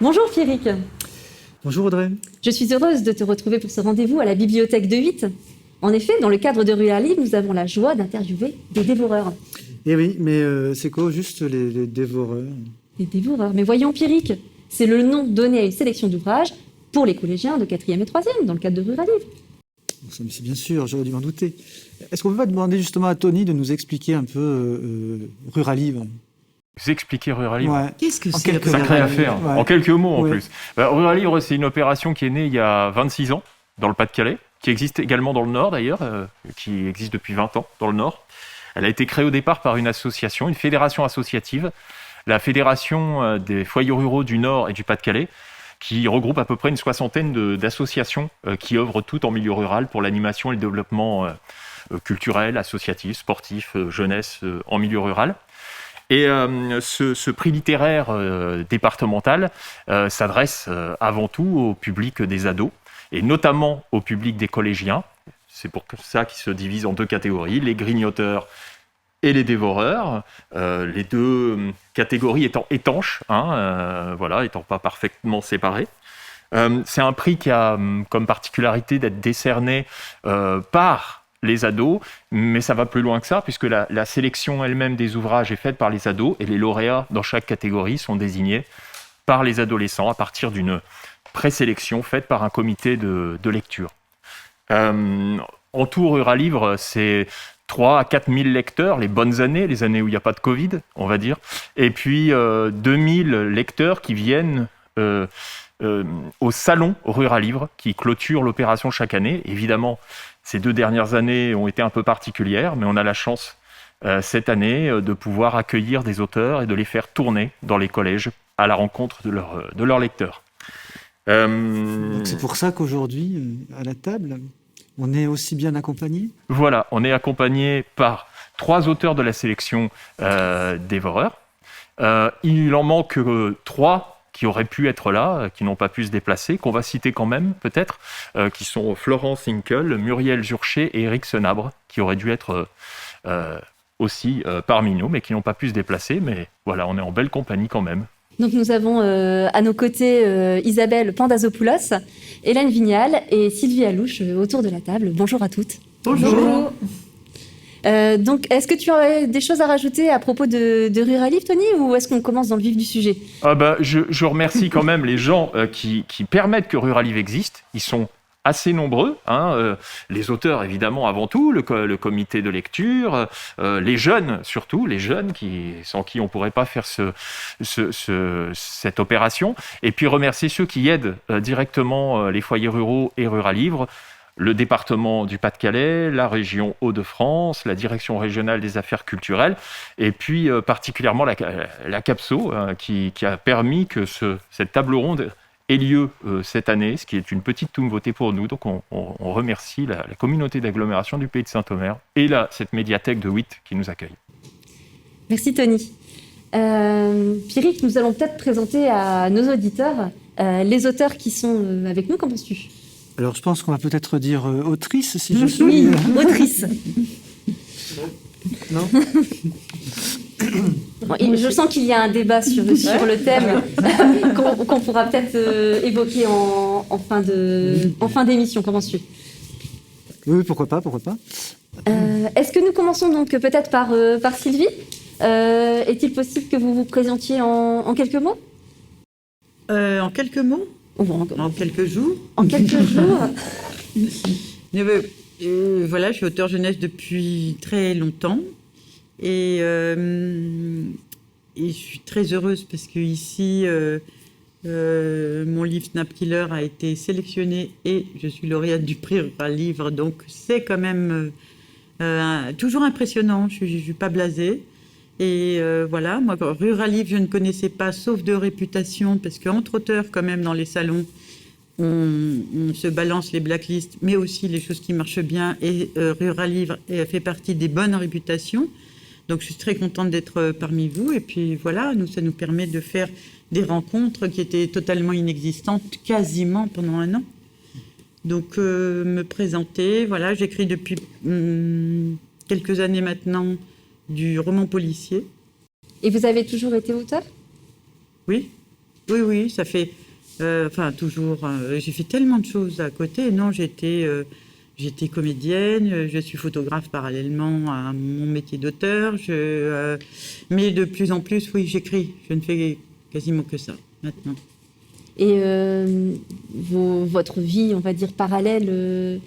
Bonjour Pierrick. Bonjour Audrey. Je suis heureuse de te retrouver pour ce rendez-vous à la bibliothèque de Witt. En effet, dans le cadre de Rue à Livre, nous avons la joie d'interviewer des dévoreurs. Eh oui, mais c'est quoi juste les dévoreurs? Les dévoreurs. Mais voyons Pierrick, c'est le nom donné à une sélection d'ouvrages pour les collégiens de 4e et 3e dans le cadre de Rue à Livre. C'est bien sûr, j'aurais dû m'en douter. Est-ce qu'on peut pas demander justement à Tony de nous expliquer un peu Rue à Livre? Vous expliquez Rue à Livre. Ouais. Qu'est-ce que c'est? Sacrée affaire, ouais. En quelques mots en Ouais. plus. Rue à Livre, c'est une opération qui est née il y a 26 ans dans le Pas-de-Calais, qui existe également dans le Nord d'ailleurs, qui existe depuis 20 ans dans le Nord. Elle a été créée au départ par une association, une fédération associative, la Fédération des foyers ruraux du Nord et du Pas-de-Calais, qui regroupe à peu près une soixantaine d'associations qui œuvrent toutes en milieu rural pour l'animation et le développement culturel, associatif, sportif, jeunesse en milieu rural. Et ce prix littéraire départemental s'adresse avant tout au public des ados, et notamment au public des collégiens. C'est pour ça qu'il se divise en deux catégories, les grignoteurs et les dévoreurs, les deux catégories étant étanches, étant pas parfaitement séparées. C'est un prix qui a comme particularité d'être décerné par les ados, mais ça va plus loin que ça, puisque la sélection elle-même des ouvrages est faite par les ados, et les lauréats dans chaque catégorie sont désignés par les adolescents à partir d'une présélection faite par un comité de lecture. En tout, Rue à Livre, c'est 3 à 4 000 lecteurs, les bonnes années, les années où il n'y a pas de Covid, on va dire, et puis 2000 lecteurs qui viennent au salon Rue à Livre, qui clôture l'opération chaque année. Évidemment, ces 2 dernières années ont été un peu particulières, mais on a la chance cette année de pouvoir accueillir des auteurs et de les faire tourner dans les collèges à la rencontre de leurs lecteurs. Donc c'est pour ça qu'aujourd'hui, à la table, on est aussi bien accompagné? Voilà, on est accompagné par 3 auteurs de la sélection dévoreurs. Il en manque 3 qui auraient pu être là, qui n'ont pas pu se déplacer, qu'on va citer quand même peut-être, qui sont Florence Hinkel, Muriel Jurcher et Éric Senabre, qui auraient dû être aussi parmi nous, mais qui n'ont pas pu se déplacer. Mais voilà, on est en belle compagnie quand même. Donc nous avons à nos côtés Isabelle Pandazopoulos, Hélène Vignal et Sylvie Alouche autour de la table. Bonjour à toutes. Bonjour. Donc, est-ce que tu as des choses à rajouter à propos de Rue à Livre, Tony, ou est-ce qu'on commence dans le vif du sujet? Je remercie quand même les gens qui permettent que Rue à Livre existe. Ils sont assez nombreux, les auteurs évidemment avant tout, le comité de lecture, les jeunes surtout, les jeunes sans qui on ne pourrait pas faire cette opération, et puis remercier ceux qui aident directement les foyers ruraux et Rue à Livre, le département du Pas-de-Calais, la région Hauts-de-France, la direction régionale des affaires culturelles, et puis particulièrement la CAPSO, qui a permis que cette table ronde ait lieu cette année, ce qui est une petite nouveauté pour nous. Donc on remercie la communauté d'agglomération du Pays de Saint-Omer et cette médiathèque de Witt qui nous accueille. Merci Tony. Pierrick, nous allons peut-être présenter à nos auditeurs les auteurs qui sont avec nous. Qu'en penses-tu? Alors je pense qu'on va peut-être dire autrice, si je suis... Oui, autrice. Non. Bon, je sens qu'il y a un débat sur le thème qu'on pourra peut-être évoquer en fin d'émission. Qu'en penses-tu? Oui, pourquoi pas. Est-ce que nous commençons donc peut-être par Sylvie? Est-il possible que vous vous présentiez en quelques mots? En quelques mots? En quelques jours? En quelques jours. Voilà, je suis auteure jeunesse depuis très longtemps. Et je suis très heureuse parce que ici, mon livre Snap Killer a été sélectionné et je suis lauréate du prix Rue à Livre. Donc c'est quand même toujours impressionnant, je ne suis pas blasée. Et voilà, moi, Rue à Livre, je ne connaissais pas, sauf de réputation, parce qu'entre auteurs, quand même, dans les salons, on se balance les blacklists, mais aussi les choses qui marchent bien. Et Rural Livre fait partie des bonnes réputations. Donc, je suis très contente d'être parmi vous. Et puis, voilà, ça nous permet de faire des rencontres qui étaient totalement inexistantes, quasiment pendant un an. Donc, me présenter. Voilà, j'écris depuis quelques années maintenant du roman policier. Et vous avez toujours été auteur? Oui, ça fait... toujours... j'ai fait tellement de choses à côté. Non, j'étais comédienne, je suis photographe parallèlement à mon métier d'auteur. Mais de plus en plus, oui, j'écris. Je ne fais quasiment que ça, maintenant. Et votre vie, on va dire, parallèle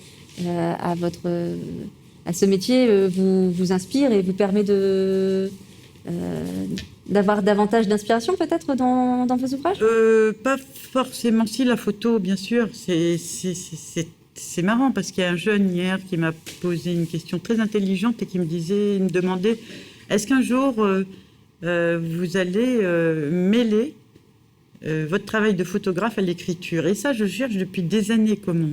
à ce métier vous inspire et vous permet d'avoir davantage d'inspiration peut-être dans vos ouvrages? Pas forcément. Si, la photo, bien sûr. C'est marrant parce qu'il y a un jeune hier qui m'a posé une question très intelligente et qui me demandait est-ce qu'un jour vous allez mêler votre travail de photographe à l'écriture? Et ça, je cherche depuis des années comment.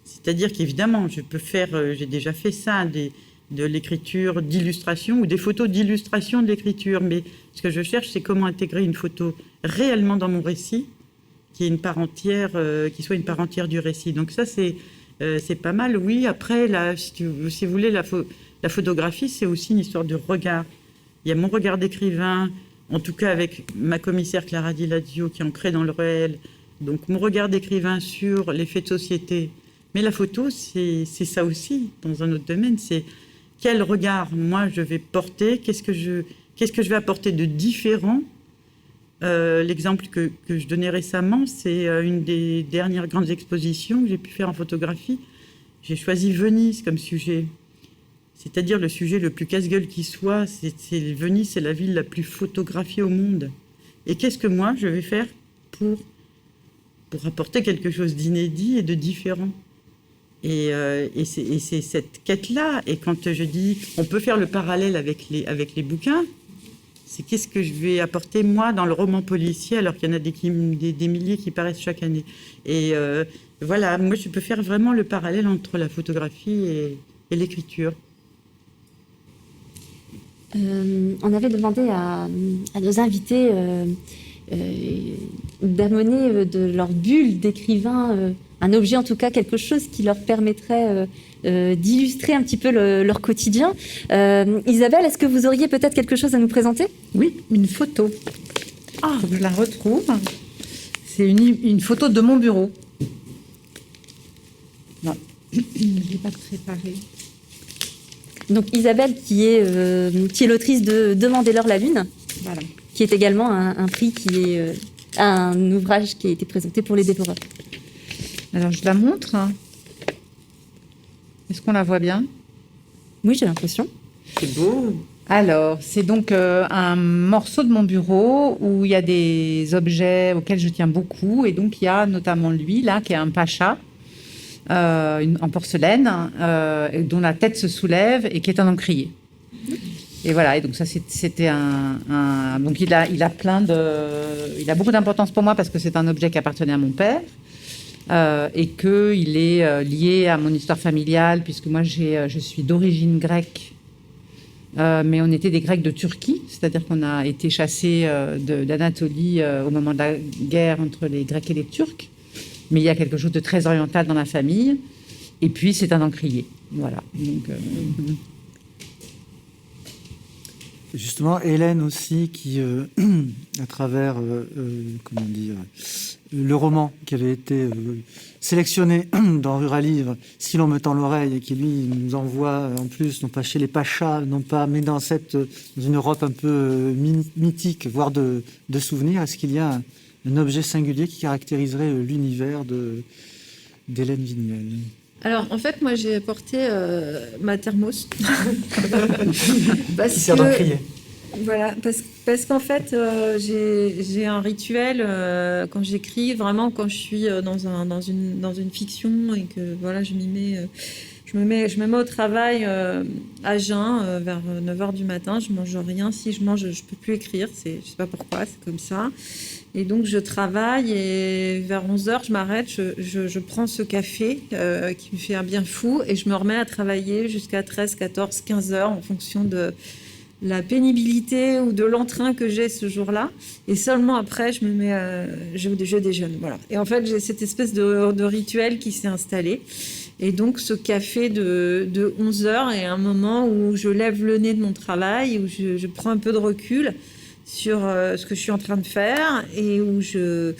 C'est-à-dire qu'évidemment, j'ai déjà fait ça, de l'écriture d'illustration ou des photos d'illustration de l'écriture. Mais ce que je cherche, c'est comment intégrer une photo réellement dans mon récit, qui soit une part entière du récit. Donc ça, c'est pas mal. Oui, après, si vous voulez, la photographie, c'est aussi une histoire de regard. Il y a mon regard d'écrivain, en tout cas avec ma commissaire Clara Di Lazio, qui est ancrée dans le réel. Donc mon regard d'écrivain sur les faits de société. Mais la photo, c'est ça aussi, dans un autre domaine. C'est quel regard, moi, je vais porter, qu'est-ce que je vais apporter de différent. L'exemple que je donnais récemment, c'est une des dernières grandes expositions que j'ai pu faire en photographie. J'ai choisi Venise comme sujet. C'est-à-dire le sujet le plus casse-gueule qui soit. Venise, c'est la ville la plus photographiée au monde. Et qu'est-ce que moi, je vais faire pour apporter quelque chose d'inédit et de différent? Et c'est cette quête-là. Et quand je dis, on peut faire le parallèle avec les bouquins, c'est qu'est-ce que je vais apporter, moi, dans le roman policier, alors qu'il y en a des milliers qui paraissent chaque année. Et voilà, moi, je peux faire vraiment le parallèle entre la photographie et l'écriture. On avait demandé à nos invités d'amener de leur bulle d'écrivain un objet, en tout cas quelque chose qui leur permettrait d'illustrer un petit peu leur quotidien. Isabelle, est-ce que vous auriez peut-être quelque chose à nous présenter? Oui, une photo. Faut que je la retrouve. C'est une photo de mon bureau. Non, je ne l'ai pas préparée. Donc Isabelle, qui est l'autrice de Demandez-leur la lune, Voilà. qui est également un prix qui est un ouvrage qui a été présenté pour les dévoreurs. Alors, je la montre. Est-ce qu'on la voit bien? Oui, j'ai l'impression. C'est beau. Alors, c'est donc un morceau de mon bureau où il y a des objets auxquels je tiens beaucoup. Et donc, il y a notamment lui, là, qui est un pacha en porcelaine, dont la tête se soulève et qui est un encrier. Et voilà, et donc ça, c'était donc il a beaucoup d'importance pour moi parce que c'est un objet qui appartenait à mon père. Et qu'il est lié à mon histoire familiale, puisque moi, je suis d'origine grecque, mais on était des Grecs de Turquie, c'est-à-dire qu'on a été chassés d'Anatolie au moment de la guerre entre les Grecs et les Turcs. Mais il y a quelque chose de très oriental dans la famille. Et puis, c'est un encrier. Voilà. Donc, Justement, Hélène aussi, qui, à travers, comment dire, le roman qui avait été sélectionné dans Rural Livre, Si l'on me tend l'oreille, et qui lui nous envoie en plus, non pas chez les Pachas, non pas, mais dans une Europe un peu mythique, voire de souvenirs. Est-ce qu'il y a un objet singulier qui caractériserait l'univers d'Hélène Vignel? Alors, en fait, moi, j'ai apporté ma thermos. Qui sert d'encrier. Voilà, parce qu'en fait, j'ai un rituel quand j'écris, vraiment quand je suis dans une fiction et que voilà, je m'y mets. je me mets au travail à jeun vers 9h du matin. Je mange rien. Si je mange, je peux plus écrire. Je sais pas pourquoi, c'est comme ça. Et donc, je travaille et vers 11h, je m'arrête. Je prends ce café qui me fait un bien fou et je me remets à travailler jusqu'à 13, 14, 15h en fonction de la pénibilité ou de l'entrain que j'ai ce jour-là. Et seulement après, je déjeune. Voilà. Et en fait, j'ai cette espèce de rituel qui s'est installé. Et donc, ce café de 11h est un moment où je lève le nez de mon travail, où je prends un peu de recul sur ce que je suis en train de faire et où je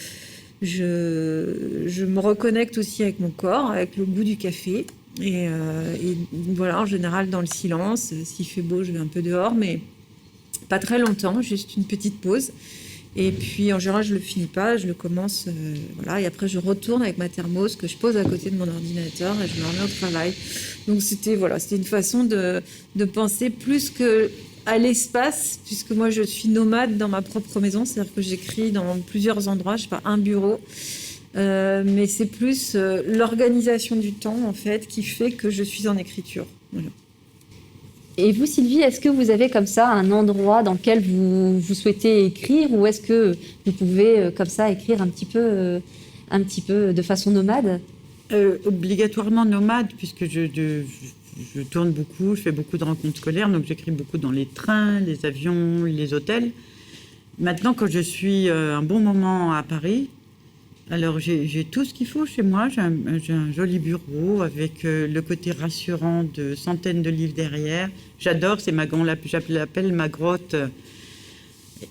me reconnecte aussi avec mon corps, avec le goût du café. Et voilà, en général, dans le silence, s'il fait beau, je vais un peu dehors, mais pas très longtemps, juste une petite pause. Et puis, en général, je le finis pas, je le commence, voilà. Et après, je retourne avec ma thermos que je pose à côté de mon ordinateur et je me remets au travail. Donc, c'était une façon de penser plus que à l'espace, puisque moi, je suis nomade dans ma propre maison, c'est-à-dire que j'écris dans plusieurs endroits, je sais pas, un bureau. Mais c'est plus l'organisation du temps, en fait, qui fait que je suis en écriture. Voilà. Et vous, Sylvie, est-ce que vous avez comme ça un endroit dans lequel vous souhaitez écrire, ou est-ce que vous pouvez comme ça écrire un petit peu de façon nomade? Obligatoirement nomade, puisque je tourne beaucoup, je fais beaucoup de rencontres scolaires, donc j'écris beaucoup dans les trains, les avions, les hôtels. Maintenant, quand je suis un bon moment à Paris, alors j'ai tout ce qu'il faut chez moi. J'ai un joli bureau avec le côté rassurant de centaines de livres derrière. J'adore, je l'appelle ma grotte.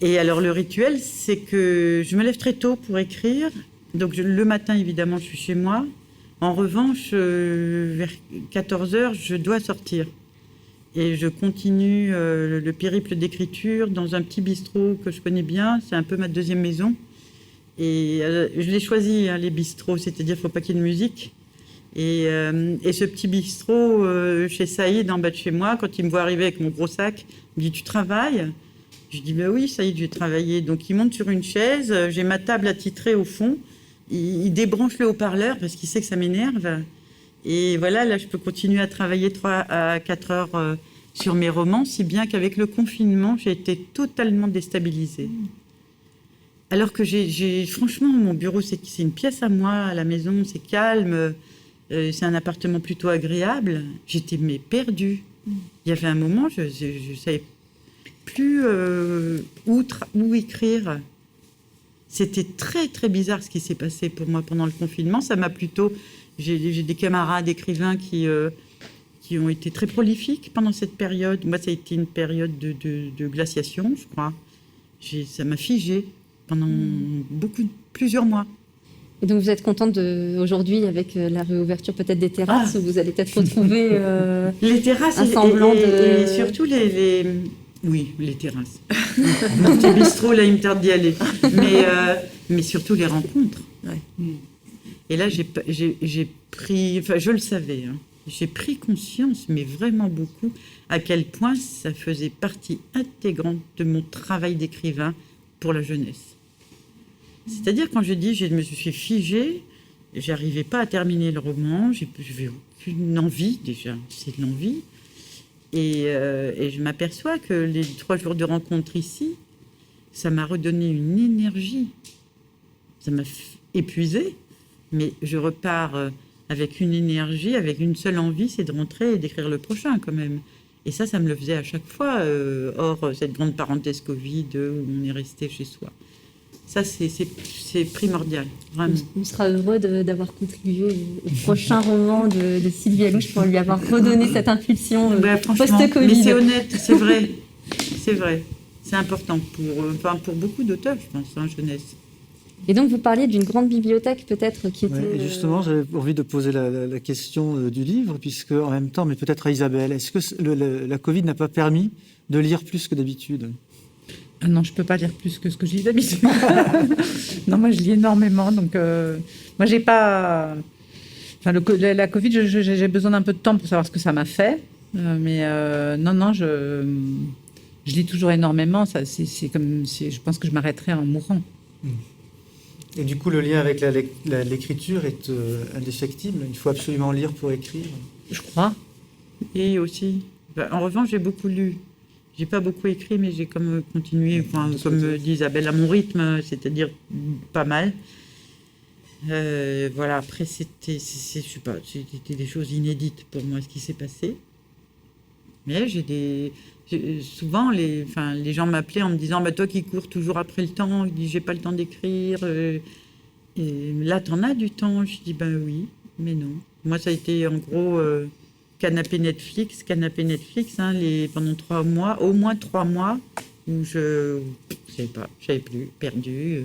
Et alors le rituel, c'est que je me lève très tôt pour écrire. Donc le matin, évidemment, je suis chez moi. En revanche, vers 14h, je dois sortir. Et je continue le périple d'écriture dans un petit bistrot que je connais bien. C'est un peu ma deuxième maison. Et je l'ai choisi, les bistrots, c'est-à-dire qu'il ne faut pas qu'il y ait de musique. Et ce petit bistrot chez Saïd, en bas de chez moi, quand il me voit arriver avec mon gros sac, il me dit « Tu travailles ?» Je dis « Ben oui, Saïd, je vais travailler. » Donc il monte sur une chaise, j'ai ma table attitrée au fond, il débranche le haut-parleur parce qu'il sait que ça m'énerve. Et voilà, là, je peux continuer à travailler 3 à 4 heures sur mes romans, si bien qu'avec le confinement, j'ai été totalement déstabilisée. Alors que franchement, mon bureau, c'est une pièce à moi, à la maison, c'est calme, c'est un appartement plutôt agréable. J'étais perdue. Il y avait un moment, je ne savais plus où écrire. C'était très, très bizarre ce qui s'est passé pour moi pendant le confinement. Ça m'a plutôt... J'ai des camarades écrivains qui ont été très prolifiques pendant cette période. Moi, ça a été une période de glaciation, je crois. Ça m'a figée pendant plusieurs mois. Et donc vous êtes contente aujourd'hui, avec la réouverture peut-être des terrasses, où vous allez peut-être retrouver les terrasses un semblant et surtout oui, les terrasses. Mon petit bistrot, là, il me tarde d'y aller. Mais surtout les rencontres. Ouais. Et là, j'ai pris... Enfin, je le savais. J'ai pris conscience, mais vraiment beaucoup, à quel point ça faisait partie intégrante de mon travail d'écrivain pour la jeunesse. C'est-à-dire, quand je dis je me suis figée, j'arrivais pas à terminer le roman, j'avais aucune envie, déjà, c'est de l'envie. Et je m'aperçois que les 3 jours de rencontre ici, ça m'a redonné une énergie. Ça m'a épuisée, mais je repars avec une énergie, avec une seule envie, c'est de rentrer et d'écrire le prochain quand même. Et ça me le faisait à chaque fois, hors cette grande parenthèse Covid où on est resté chez soi. Ça, c'est primordial, vraiment. On sera heureux d'avoir contribué au prochain roman de Sylvie Allouche pour lui avoir redonné cette impulsion post-Covid. Mais c'est honnête, c'est vrai. C'est vrai. C'est important pour beaucoup d'auteurs, je pense, jeunesse. Et donc, vous parliez d'une grande bibliothèque, peut-être, qui était... Ouais, justement, j'avais envie de poser la question du livre, puisque, en même temps, mais peut-être à Isabelle, est-ce que la Covid n'a pas permis de lire plus que d'habitude ? Non, je ne peux pas lire plus que ce que je lis d'habitude. Non, moi, je lis énormément. Donc, moi, j'ai pas... Enfin, la Covid, j'ai besoin d'un peu de temps pour savoir ce que ça m'a fait. Mais non, je lis toujours énormément. Ça, je pense que je m'arrêterai en mourant. Et du coup, le lien avec l'écriture est indéfectible. Il faut absolument lire pour écrire. Je crois. Et aussi, en revanche, j'ai beaucoup lu. J'ai pas beaucoup écrit, mais j'ai comme continué, comme dit Isabelle, à mon rythme, c'est-à-dire pas mal. Voilà, après, je sais pas, c'était des choses inédites pour moi, ce qui s'est passé. Mais souvent, les gens m'appelaient en me disant, toi qui cours toujours après le temps, je dis, j'ai pas le temps d'écrire. Et là, t'en as du temps. Je dis, oui, mais non. Moi, ça a été en gros canapé Netflix, pendant 3 mois, au moins 3 mois, où je savais pas, j'avais plus, perdu.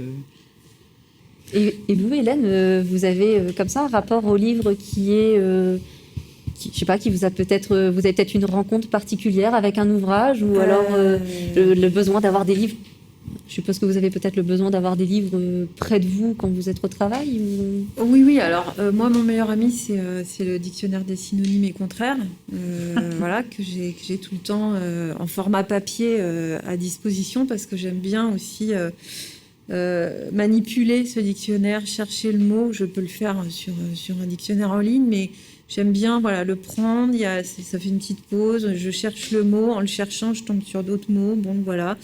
Et vous, Hélène, vous avez comme ça un rapport au livre qui est, je sais pas, qui vous a peut-être, vous avez peut-être une rencontre particulière avec un ouvrage, ou alors le besoin d'avoir des livres. Je suppose que vous avez peut-être le besoin d'avoir des livres près de vous quand vous êtes au travail ou... Oui. Alors, moi, mon meilleur ami, c'est le dictionnaire des synonymes et contraires, voilà, que j'ai tout le temps en format papier à disposition, parce que j'aime bien aussi manipuler ce dictionnaire, chercher le mot. Je peux le faire sur un dictionnaire en ligne, mais j'aime bien le prendre. Ça fait une petite pause, je cherche le mot. En le cherchant, je tombe sur d'autres mots. Bon, voilà.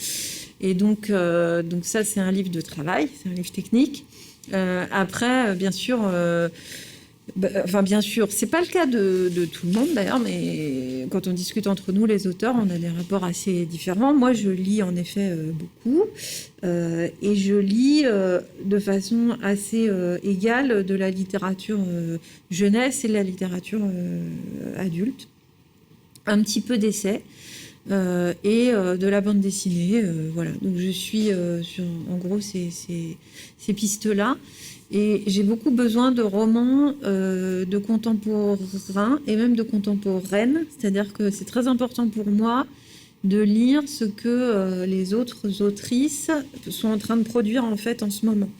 Et donc ça, c'est un livre de travail, c'est un livre technique. Après, bien sûr, c'est pas le cas de tout le monde d'ailleurs, mais quand on discute entre nous, les auteurs, on a des rapports assez différents. Moi, je lis en effet beaucoup, et je lis de façon assez égale de la littérature jeunesse et de la littérature adulte. Un petit peu d'essais. Et de la bande dessinée, voilà. Donc je suis sur, en gros, ces pistes-là. Et j'ai beaucoup besoin de romans de contemporains et même de contemporaines. C'est-à-dire que c'est très important pour moi de lire ce que les autres autrices sont en train de produire en fait en ce moment.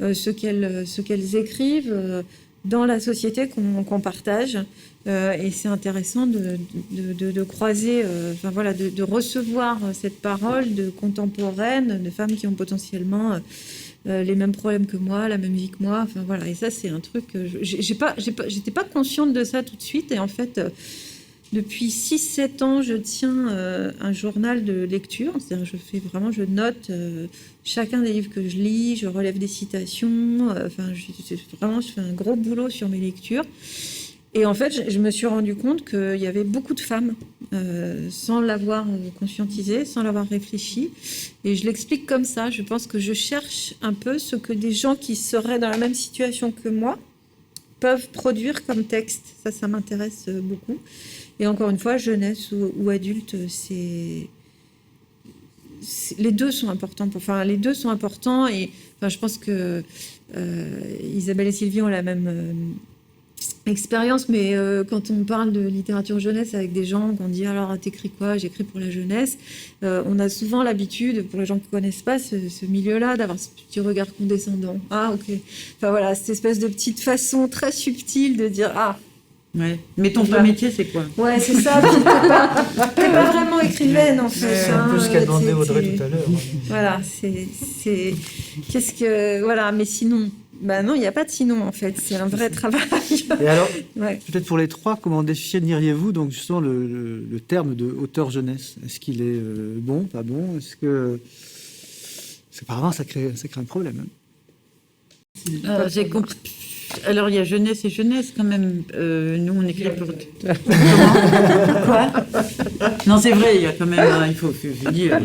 Ce qu'elles écrivent dans la société qu'on partage. Et c'est intéressant de croiser, de recevoir cette parole de contemporaines, de femmes qui ont potentiellement les mêmes problèmes que moi, la même vie que moi. Enfin voilà, et ça c'est un truc que j'étais pas consciente de ça tout de suite. Et en fait, depuis 6-7 ans, je tiens un journal de lecture. C'est-à-dire, je note chacun des livres que je lis, je relève des citations. Je fais un gros boulot sur mes lectures. Et en fait, je me suis rendu compte qu'il y avait beaucoup de femmes, sans l'avoir conscientisé, sans l'avoir réfléchi. Et je l'explique comme ça. Je pense que je cherche un peu ce que des gens qui seraient dans la même situation que moi peuvent produire comme texte. Ça m'intéresse beaucoup. Et encore une fois, jeunesse ou adulte, les deux sont importants. Les deux sont importants. Et je pense que Isabelle et Sylvie ont la même expérience, mais quand on parle de littérature jeunesse avec des gens, qu'on dit alors t'écris quoi? J'écris pour la jeunesse. On a souvent l'habitude, pour les gens qui ne connaissent pas ce milieu-là, d'avoir ce petit regard condescendant. Ah ok. Cette espèce de petite façon très subtile de dire ah. Ouais. Mais ton vrai métier, c'est quoi? Ouais, c'est ça. Puis t'es pas vraiment écrivaine en fait. Un peu ce qu'a demandé Audrey tout à l'heure. Voilà, qu'est-ce que voilà, mais sinon. Non, il n'y a pas de sinon, en fait. C'est un vrai travail. Et alors, peut-être pour les trois, comment définiriez-vous donc justement le terme de auteur jeunesse? Est-ce qu'il est bon, pas bon? Est-ce que... Parce qu'apparemment, ça crée un problème. J'ai compris. Alors, il y a jeunesse et jeunesse, quand même. Nous, on écrit pour... Quoi? Non, c'est vrai, il y a quand même... il faut dire.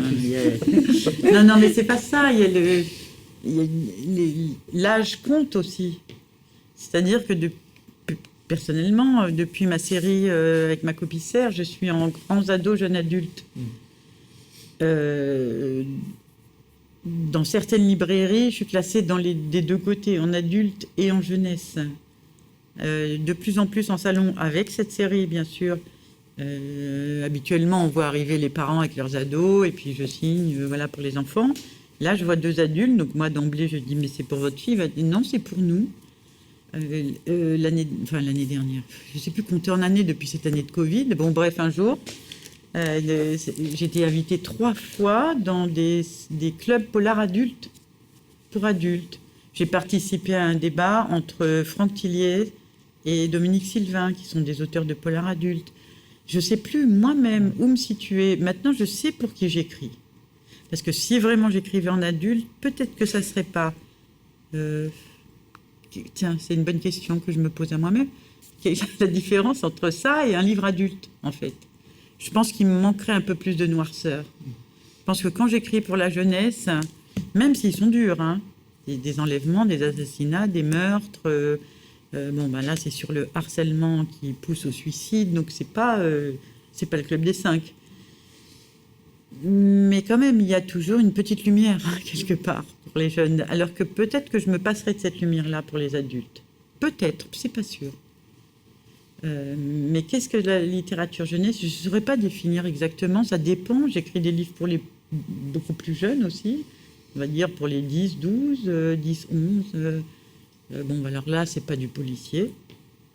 Non, mais c'est pas ça. Il y a l'âge compte aussi. C'est-à-dire que personnellement, depuis ma série avec ma copine Serre, je suis en grands ados, jeunes adultes. Dans certaines librairies, je suis classée des deux côtés, en adulte et en jeunesse. De plus en plus en salon avec cette série, bien sûr. Habituellement, on voit arriver les parents avec leurs ados et puis je signe pour les enfants. Là, je vois 2 adultes, donc moi, d'emblée, je dis, mais c'est pour votre fille? Elle va dire, non, c'est pour nous. L'année dernière, je ne sais plus compter en année depuis cette année de Covid. Bon, bref, un jour, j'ai été invitée 3 fois dans des clubs polar adultes, pour adultes. J'ai participé à un débat entre Franck Tillier et Dominique Sylvain, qui sont des auteurs de polar adultes. Je ne sais plus moi-même où me situer. Maintenant, je sais pour qui j'écris. Parce que si vraiment j'écrivais en adulte, peut-être que ça ne serait pas... Tiens, c'est une bonne question que je me pose à moi-même. Quelle est la différence entre ça et un livre adulte, en fait? Je pense qu'il me manquerait un peu plus de noirceur. Je pense que quand j'écris pour la jeunesse, même s'ils sont durs, hein, des enlèvements, des assassinats, des meurtres... là, c'est sur le harcèlement qui pousse au suicide, donc c'est pas le club des 5. Mais quand même, il y a toujours une petite lumière, hein, quelque part, pour les jeunes. Alors que peut-être que je me passerai de cette lumière-là pour les adultes. Peut-être, c'est pas sûr. Mais qu'est-ce que la littérature jeunesse? Je ne saurais pas définir exactement, ça dépend. J'écris des livres pour les beaucoup plus jeunes aussi, on va dire pour les 10, 12, 10, 11... alors là, c'est pas du policier,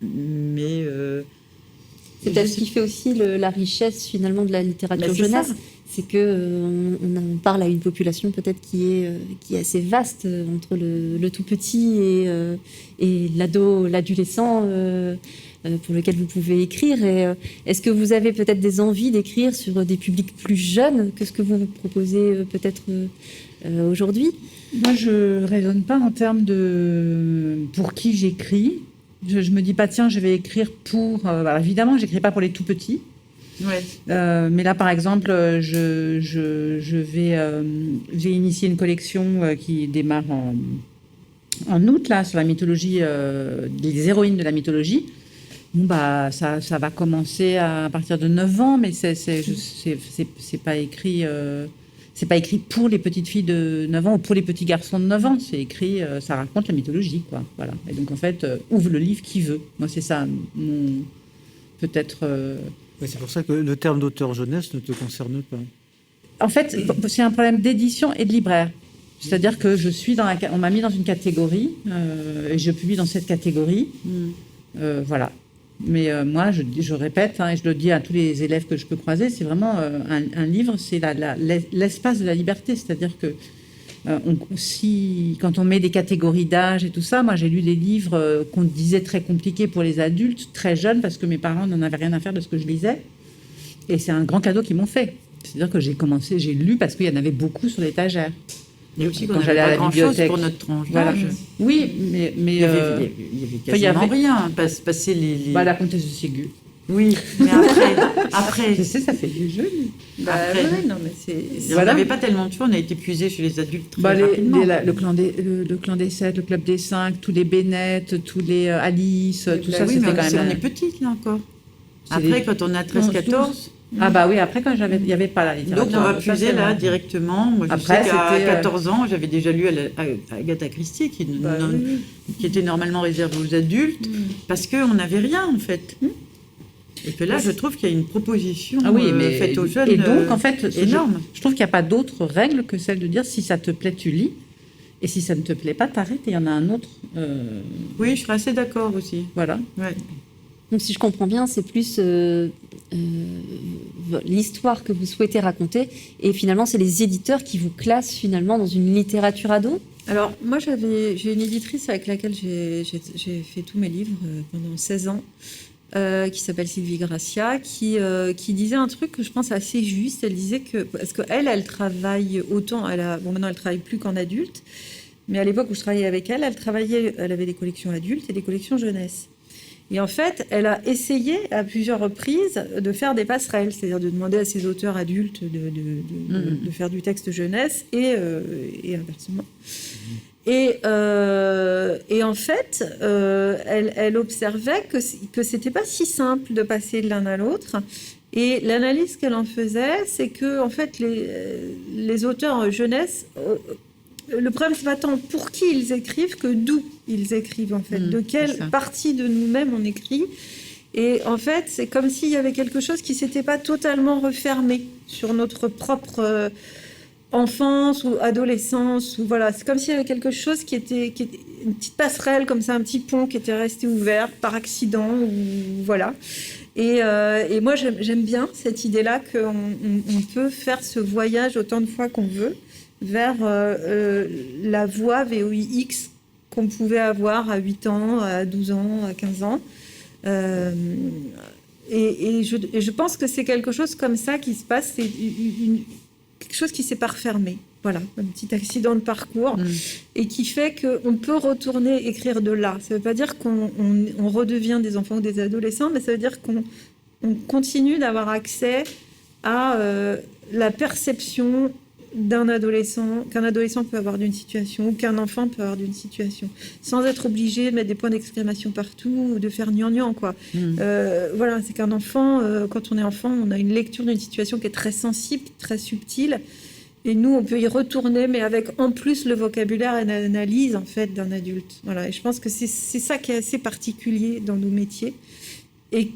mais... c'est peut-être ce qui fait aussi la richesse, finalement, de la littérature jeunesse. C'est qu'on parle à une population peut-être qui est assez vaste, entre le tout petit et l'adolescent, pour lequel vous pouvez écrire. Et, est-ce que vous avez peut-être des envies d'écrire sur des publics plus jeunes que ce que vous proposez peut-être aujourd'hui? Moi, je raisonne pas en termes de pour qui j'écris. Je me dis pas, tiens, je vais écrire pour... alors évidemment, j'écris pas pour les tout petits. Ouais. Mais là, par exemple, j'ai initié une collection qui démarre en août, là, sur la mythologie, des héroïnes de la mythologie. Bon, ça va commencer à partir de 9 ans, mais c'est pas écrit... c'est pas écrit pour les petites filles de 9 ans ou pour les petits garçons de 9 ans. C'est écrit, ça raconte la mythologie, quoi. Voilà. Et donc, en fait, ouvre le livre qui veut. Moi, c'est ça, peut-être... Ouais, c'est pour ça que le terme d'auteur jeunesse ne te concerne pas. En fait, c'est un problème d'édition et de libraire. C'est-à-dire que on m'a mis dans une catégorie, et je publie dans cette catégorie. Voilà. Mais moi, je répète, hein, et je le dis à tous les élèves que je peux croiser, c'est vraiment un livre, c'est l'espace de la liberté. C'est-à-dire que quand on met des catégories d'âge et tout ça, moi j'ai lu des livres qu'on disait très compliqués pour les adultes, très jeunes, parce que mes parents n'en avaient rien à faire de ce que je lisais. Et c'est un grand cadeau qu'ils m'ont fait. C'est-à-dire que j'ai lu parce qu'il y en avait beaucoup sur l'étagère. Et aussi quand qu'on j'allais n'avait à pas la grand-chose bibliothèque. pour notre tranche Voilà. d'âge. Oui, mais Il y avait quasiment rien. Passer les... la comtesse de Ségur. Oui, mais après... Je sais, ça fait du jeune. Après, non, mais c'est... on n'avait pas tellement de choix, on a été épuisés chez les adultes très rapidement. Le clan des 7, le club des 5, tous les Bennett, tous les Alice, tout ça, oui, c'était mais quand même... on est petite, là, encore. C'est Après, quand on a 13-14... Ah bah oui, après, quand il n'y avait pas la littérature. Donc, on va puiser là, directement. Moi, je Après, sais qu'à c'était, 14 ans, j'avais déjà lu Agatha Christie, qui était normalement réservée aux adultes, parce qu'on n'avait rien, en fait. Et que là, je trouve qu'il y a une proposition faite aux jeunes et donc, en fait, énorme. Je trouve qu'il n'y a pas d'autre règle que celle de dire si ça te plaît, tu lis. Et si ça ne te plaît pas, t'arrêtes et il y en a un autre. Oui, je serais assez d'accord aussi. Voilà. Ouais. Donc, si je comprends bien, c'est plus l'histoire que vous souhaitez raconter. Et finalement, c'est les éditeurs qui vous classent finalement dans une littérature ado. Alors, moi, j'ai une éditrice avec laquelle j'ai fait tous mes livres pendant 16 ans, qui s'appelle Sylvie Gracia, qui disait un truc que je pense assez juste. Elle disait que... Parce qu'elle travaille autant... maintenant, elle travaille plus qu'en adulte. Mais à l'époque où je travaillais avec elle, elle avait des collections adultes et des collections jeunesse. Et en fait, elle a essayé à plusieurs reprises de faire des passerelles, c'est-à-dire de demander à ses auteurs adultes de faire du texte jeunesse et inversement. Et en fait, elle observait que c'était pas si simple de passer de l'un à l'autre. Et l'analyse qu'elle en faisait, c'est que en fait, les auteurs jeunesse... Le problème, c'est pas tant pour qui ils écrivent que d'où ils écrivent, en fait. De quelle partie de nous-mêmes on écrit. Et en fait, c'est comme s'il y avait quelque chose qui s'était pas totalement refermé sur notre propre enfance ou adolescence. Ou voilà. C'est comme s'il y avait quelque chose qui était une petite passerelle, comme ça, un petit pont qui était resté ouvert par accident. Ou, voilà. Et moi, j'aime bien cette idée-là qu'on peut faire ce voyage autant de fois qu'on veut vers la voie VOIX qu'on pouvait avoir à 8 ans, à 12 ans, à 15 ans. Et je pense que c'est quelque chose comme ça qui se passe, c'est quelque chose qui s'est pas refermé. Voilà, un petit accident de parcours et qui fait qu'on peut retourner écrire de là. Ça ne veut pas dire qu'on redevient des enfants ou des adolescents, mais ça veut dire qu'on continue d'avoir accès à la perception qu'un adolescent peut avoir d'une situation ou qu'un enfant peut avoir d'une situation, sans être obligé de mettre des points d'exclamation partout ou de faire gnangnan, quoi. Voilà, c'est qu'un enfant, quand on est enfant, on a une lecture d'une situation qui est très sensible, très subtile. Et nous, on peut y retourner, mais avec en plus le vocabulaire et l'analyse en fait d'un adulte. Voilà. Et je pense que c'est ça qui est assez particulier dans nos métiers et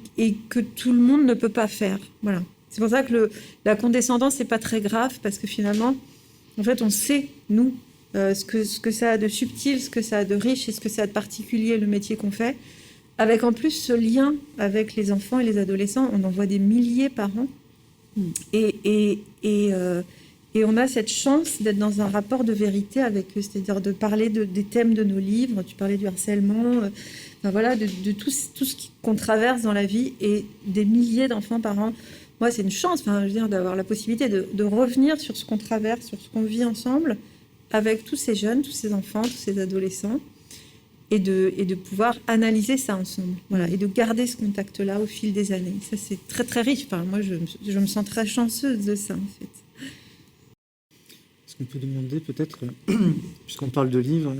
que tout le monde ne peut pas faire. Voilà. C'est pour ça que la condescendance c'est pas très grave parce que finalement, en fait, on sait nous ce que ça a de subtil, ce que ça a de riche et ce que ça a de particulier le métier qu'on fait. Avec en plus ce lien avec les enfants et les adolescents, on en voit des milliers par an. Et on a cette chance d'être dans un rapport de vérité avec eux, c'est-à-dire de parler des thèmes de nos livres. Tu parlais du harcèlement, enfin voilà, de tout ce qu'on traverse dans la vie et des milliers d'enfants par an. Moi, c'est une chance, enfin, je veux dire, d'avoir la possibilité de revenir sur ce qu'on traverse, sur ce qu'on vit ensemble avec tous ces jeunes, tous ces enfants, tous ces adolescents et de pouvoir analyser ça ensemble. Voilà, et de garder ce contact-là au fil des années. Ça, c'est très, très riche. Enfin, moi, je me sens très chanceuse de ça, en fait. On peut demander peut-être, puisqu'on parle de livres,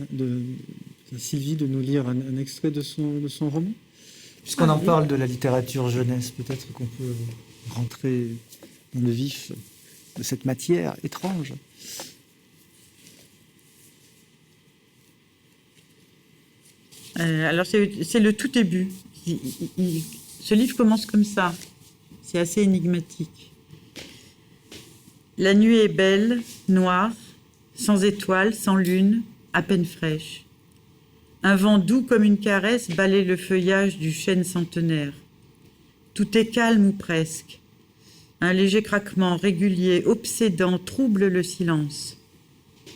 à Sylvie de nous lire un extrait de son roman. Puisqu'on en parle de la littérature jeunesse, peut-être qu'on peut rentrer dans le vif de cette matière étrange. Alors c'est le tout début. Ce livre commence comme ça. C'est assez énigmatique. La nuit est belle, noire, sans étoiles, sans lune, à peine fraîche. Un vent doux comme une caresse balaie le feuillage du chêne centenaire. Tout est calme ou presque. Un léger craquement régulier, obsédant, trouble le silence.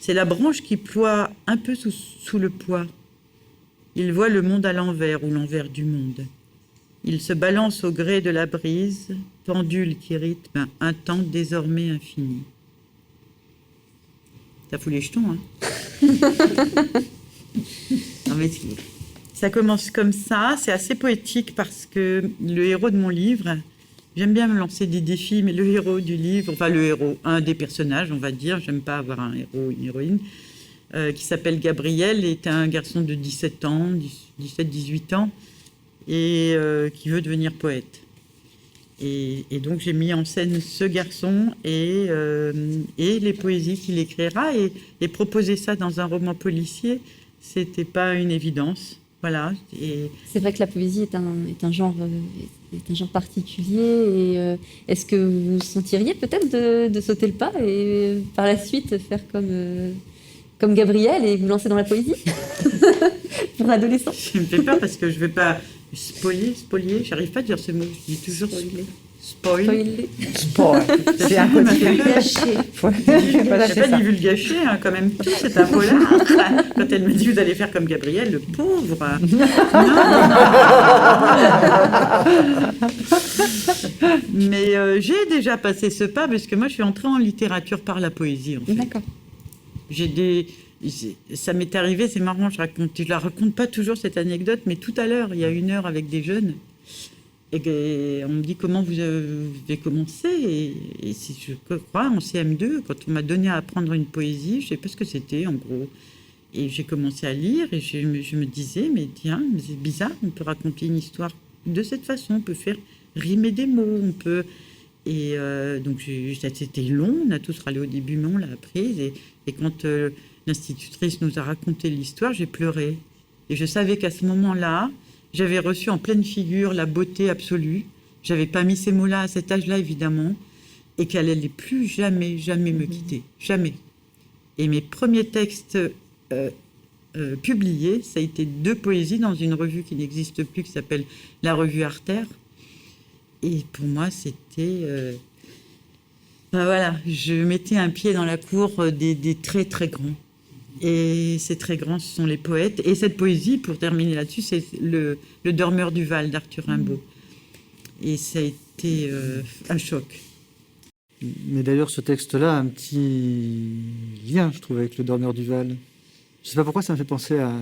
C'est la branche qui ploie un peu sous le poids. Il voit le monde à l'envers ou l'envers du monde. Il se balance au gré de la brise, pendule qui rythme un temps désormais infini. Ça fout les jetons, hein. Non, mais ça commence comme ça, c'est assez poétique parce que le héros de mon livre, j'aime bien me lancer des défis, mais le héros du livre, enfin le héros, un des personnages, on va dire, j'aime pas avoir un héros ou une héroïne, qui s'appelle Gabriel, est un garçon de 17 ans, 17-18 ans, et qui veut devenir poète. Et donc j'ai mis en scène ce garçon et les poésies qu'il écrira et proposer ça dans un roman policier, c'était pas une évidence. Voilà. Et c'est vrai que la poésie est un genre particulier. Et est-ce que vous vous sentiriez peut-être de sauter le pas et par la suite faire comme Gabriel et vous lancer dans la poésie pour adolescents? Je me fais peur parce que je vais pas spolier, j'arrive pas à dire ce mot, je dis toujours spoiler. C'est un peu gâché. Je n'ai pas dit vulgacher, hein, quand même tout, c'est un polar. Quand elle me dit vous allez faire comme Gabriel, le pauvre. Non. Mais j'ai déjà passé ce pas parce que moi je suis entrée en littérature par la poésie. En fait. D'accord. Ça m'est arrivé, c'est marrant, je la raconte pas toujours cette anecdote, mais tout à l'heure, il y a 1 heure avec des jeunes, et on me dit comment vous avez commencé, et si je crois en CM2, quand on m'a donné à apprendre une poésie, je sais pas ce que c'était en gros, et j'ai commencé à lire, et je me disais, mais tiens, c'est bizarre, on peut raconter une histoire de cette façon, on peut faire rimer des mots, on peut... Et donc c'était long, on a tous râlé au début, mais on l'a apprise, et quand l'institutrice nous a raconté l'histoire, j'ai pleuré. Et je savais qu'à ce moment-là, j'avais reçu en pleine figure la beauté absolue. J'avais pas mis ces mots-là à cet âge-là, évidemment, et qu'elle n'allait plus jamais me quitter. Jamais. Et mes premiers textes publiés, ça a été 2 poésies dans une revue qui n'existe plus, qui s'appelle la revue Artère. Et pour moi, c'était... voilà, je mettais un pied dans la cour des très, très grands. Et ces très grands, ce sont les poètes. Et cette poésie, pour terminer là-dessus, c'est le Dormeur du Val d'Arthur Rimbaud. Et ça a été un choc. Mais d'ailleurs, ce texte-là a un petit lien, je trouve, avec le Dormeur du Val. Je ne sais pas pourquoi ça me fait penser à...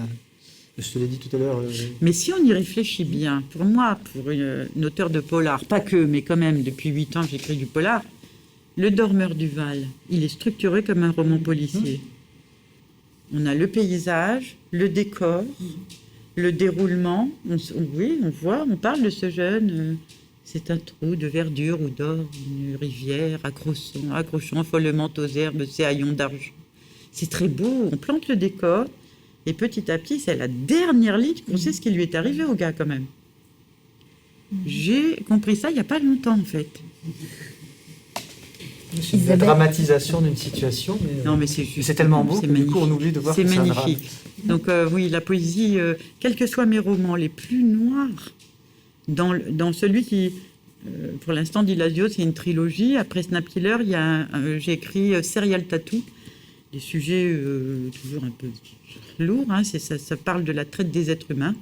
Je te l'ai dit tout à l'heure. Mais si on y réfléchit bien, pour moi, pour une auteure de polar, pas que, mais quand même, depuis 8 ans, j'écris du polar, le Dormeur du Val, il est structuré comme un roman policier. On a le paysage, le décor, le déroulement. On voit, on parle de ce jeune. C'est un trou de verdure ou d'or, une rivière accrochant follement aux herbes ses haillons d'argent. C'est très beau, on plante le décor. Et petit à petit, c'est la dernière ligne qu'on sait ce qui lui est arrivé au gars quand même. J'ai compris ça il n'y a pas longtemps en fait. C'est la dramatisation d'une situation. Mais, non, mais c'est tellement beau c'est que du coup on oublie de voir que c'est magnifique. Donc oui, la poésie, quels que soient mes romans les plus noirs, dans celui qui, pour l'instant, d'Ilasio, c'est une trilogie. Après Snapkiller, j'ai écrit Serial Tattoo, des sujets toujours un peu lourds. Hein, ça parle de la traite des êtres humains.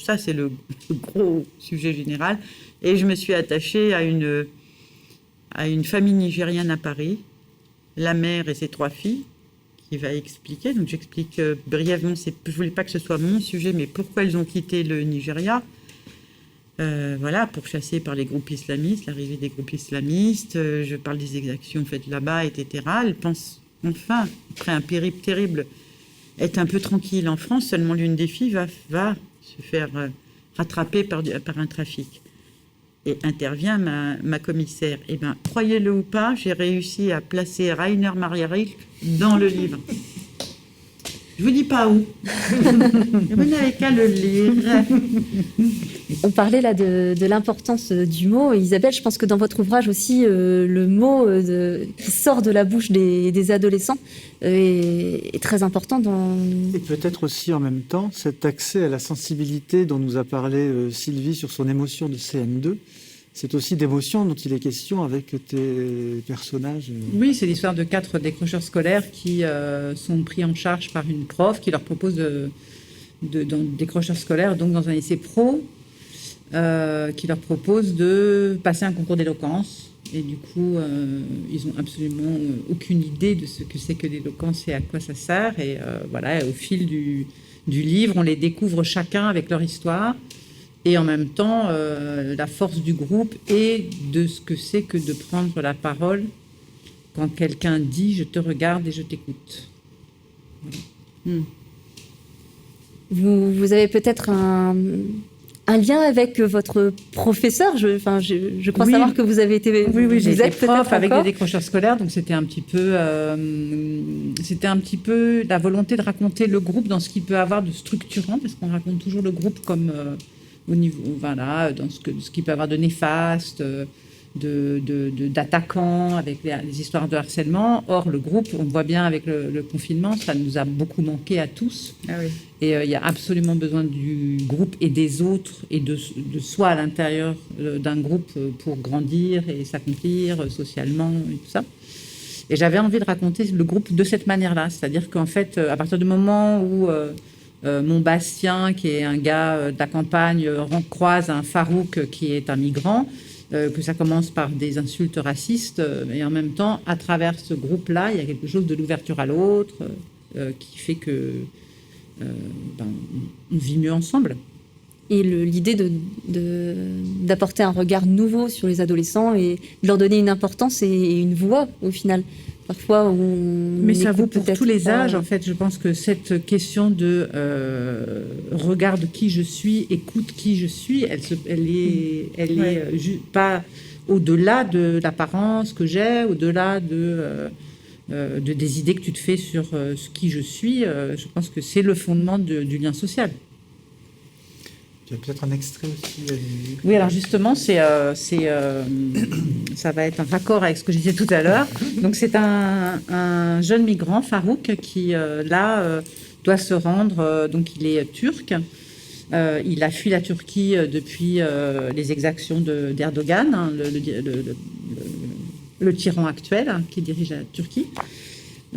Ça, c'est le gros sujet général. Et je me suis attachée à une famille nigériane à Paris, la mère et ses 3 filles, qui va expliquer. Donc j'explique brièvement, je ne voulais pas que ce soit mon sujet, mais pourquoi elles ont quitté le Nigeria. Voilà, pourchassées par les groupes islamistes, l'arrivée des groupes islamistes. Je parle des exactions faites là-bas, etc. Elles pensent, enfin, après un périple terrible, être un peu tranquille en France. Seulement l'une des filles va se faire rattraper par un trafic. Et intervient ma commissaire. Eh bien, croyez-le ou pas, j'ai réussi à placer Rainer Maria Rilke dans le livre. Je vous dis pas où. Vous n'avez qu'à le lire. On parlait là de l'importance du mot. Isabelle, je pense que dans votre ouvrage aussi, le mot qui sort de la bouche des adolescents est très important dans... Et peut-être aussi en même temps cet accès à la sensibilité dont nous a parlé Sylvie sur son émotion de CM2. C'est aussi d'émotions dont il est question avec tes personnages. Oui, c'est l'histoire de 4 décrocheurs scolaires qui sont pris en charge par une prof qui leur propose dans décrocheurs scolaires, donc dans un lycée pro, qui leur propose de passer un concours d'éloquence. Et du coup, ils n'ont absolument aucune idée de ce que c'est que l'éloquence et à quoi ça sert. Et voilà, au fil du livre, on les découvre chacun avec leur histoire. Et en même temps, la force du groupe et de ce que c'est que de prendre la parole quand quelqu'un dit « je te regarde et je t'écoute ». Vous avez peut-être un lien avec votre professeur. Je crois savoir que vous avez été... Oui, j'ai été prof avec encore des décrocheurs scolaires, donc c'était un petit peu la volonté de raconter le groupe dans ce qu'il peut avoir de structurant, parce qu'on raconte toujours le groupe comme au niveau, voilà, dans ce qu'il peut avoir de néfaste, d'attaquants, avec les histoires de harcèlement. Or, le groupe, on voit bien avec le confinement, ça nous a beaucoup manqué à tous. Ah oui. Et il y a absolument besoin du groupe et des autres et de soi à l'intérieur d'un groupe pour grandir et s'accomplir socialement et tout ça. Et j'avais envie de raconter le groupe de cette manière-là. C'est-à-dire qu'en fait, à partir du moment où mon Bastien, qui est un gars de la campagne, croise un Farouk qui est un migrant, que ça commence par des insultes racistes, et en même temps, à travers ce groupe-là, il y a quelque chose de l'ouverture à l'autre qui fait que on vit mieux ensemble. Et l'idée d'apporter un regard nouveau sur les adolescents et de leur donner une importance et une voix, au final. Parfois, mais ça vaut pour tous les âges, en fait. Je pense que cette question de regarde qui je suis, écoute qui je suis, elle est pas au-delà de l'apparence que j'ai, au-delà des idées que tu te fais sur qui je suis. Je pense que c'est le fondement du lien social. Tu as peut-être un extrait aussi. Oui, alors justement, ça va être un raccord avec ce que je disais tout à l'heure. Donc, c'est un jeune migrant, Farouk, qui, doit se rendre. Donc, il est turc. Il a fui la Turquie depuis les exactions d'Erdogan, hein, le tyran actuel qui dirige la Turquie.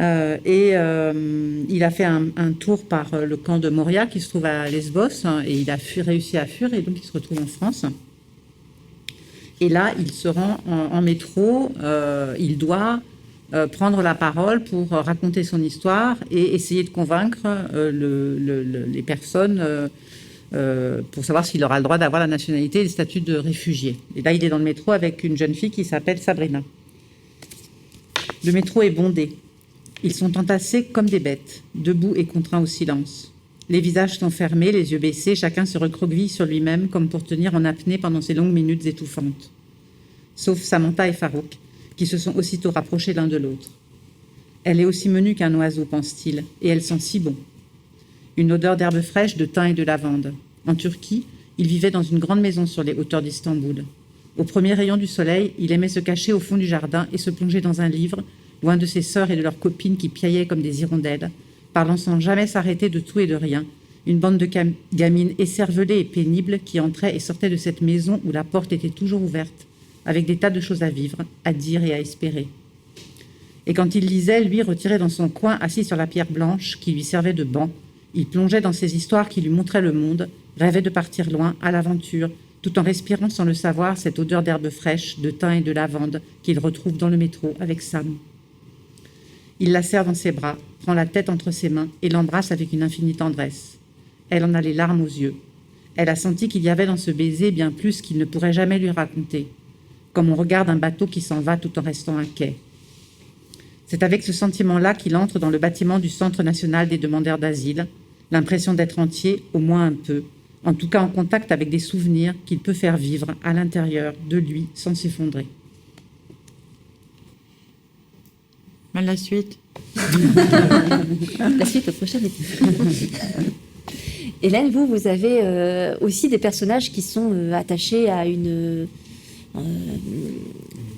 Il a fait un tour par le camp de Moria qui se trouve à Lesbos, hein, et il a réussi à fuir et donc il se retrouve en France. Et là, il se rend en métro. Il doit prendre la parole pour raconter son histoire et essayer de convaincre les personnes pour savoir s'il aura le droit d'avoir la nationalité et le statut de réfugié. Et là, il est dans le métro avec une jeune fille qui s'appelle Sabrina. Le métro est bondé. Ils sont entassés comme des bêtes, debout et contraints au silence. Les visages sont fermés, les yeux baissés, chacun se recroqueville sur lui-même comme pour tenir en apnée pendant ces longues minutes étouffantes. Sauf Samantha et Farouk, qui se sont aussitôt rapprochés l'un de l'autre. Elle est aussi menue qu'un oiseau, pense-t-il, et elle sent si bon. Une odeur d'herbe fraîche, de thym et de lavande. En Turquie, il vivait dans une grande maison sur les hauteurs d'Istanbul. Au premier rayon du soleil, il aimait se cacher au fond du jardin et se plonger dans un livre, loin de ses sœurs et de leurs copines qui piaillaient comme des hirondelles, parlant sans jamais s'arrêter de tout et de rien, une bande de gamines écervelées et pénibles qui entraient et sortaient de cette maison où la porte était toujours ouverte, avec des tas de choses à vivre, à dire et à espérer. Et quand il lisait, lui, retiré dans son coin, assis sur la pierre blanche qui lui servait de banc, il plongeait dans ces histoires qui lui montraient le monde, rêvait de partir loin, à l'aventure, tout en respirant sans le savoir cette odeur d'herbe fraîche, de thym et de lavande qu'il retrouve dans le métro avec Sam. Il la serre dans ses bras, prend la tête entre ses mains et l'embrasse avec une infinie tendresse. Elle en a les larmes aux yeux. Elle a senti qu'il y avait dans ce baiser bien plus qu'il ne pourrait jamais lui raconter, comme on regarde un bateau qui s'en va tout en restant à quai. C'est avec ce sentiment-là qu'il entre dans le bâtiment du Centre national des demandeurs d'asile, l'impression d'être entier, au moins un peu, en tout cas en contact avec des souvenirs qu'il peut faire vivre à l'intérieur de lui sans s'effondrer. La suite. La suite au prochain épisode. Hélène, vous avez aussi des personnages qui sont attachés à une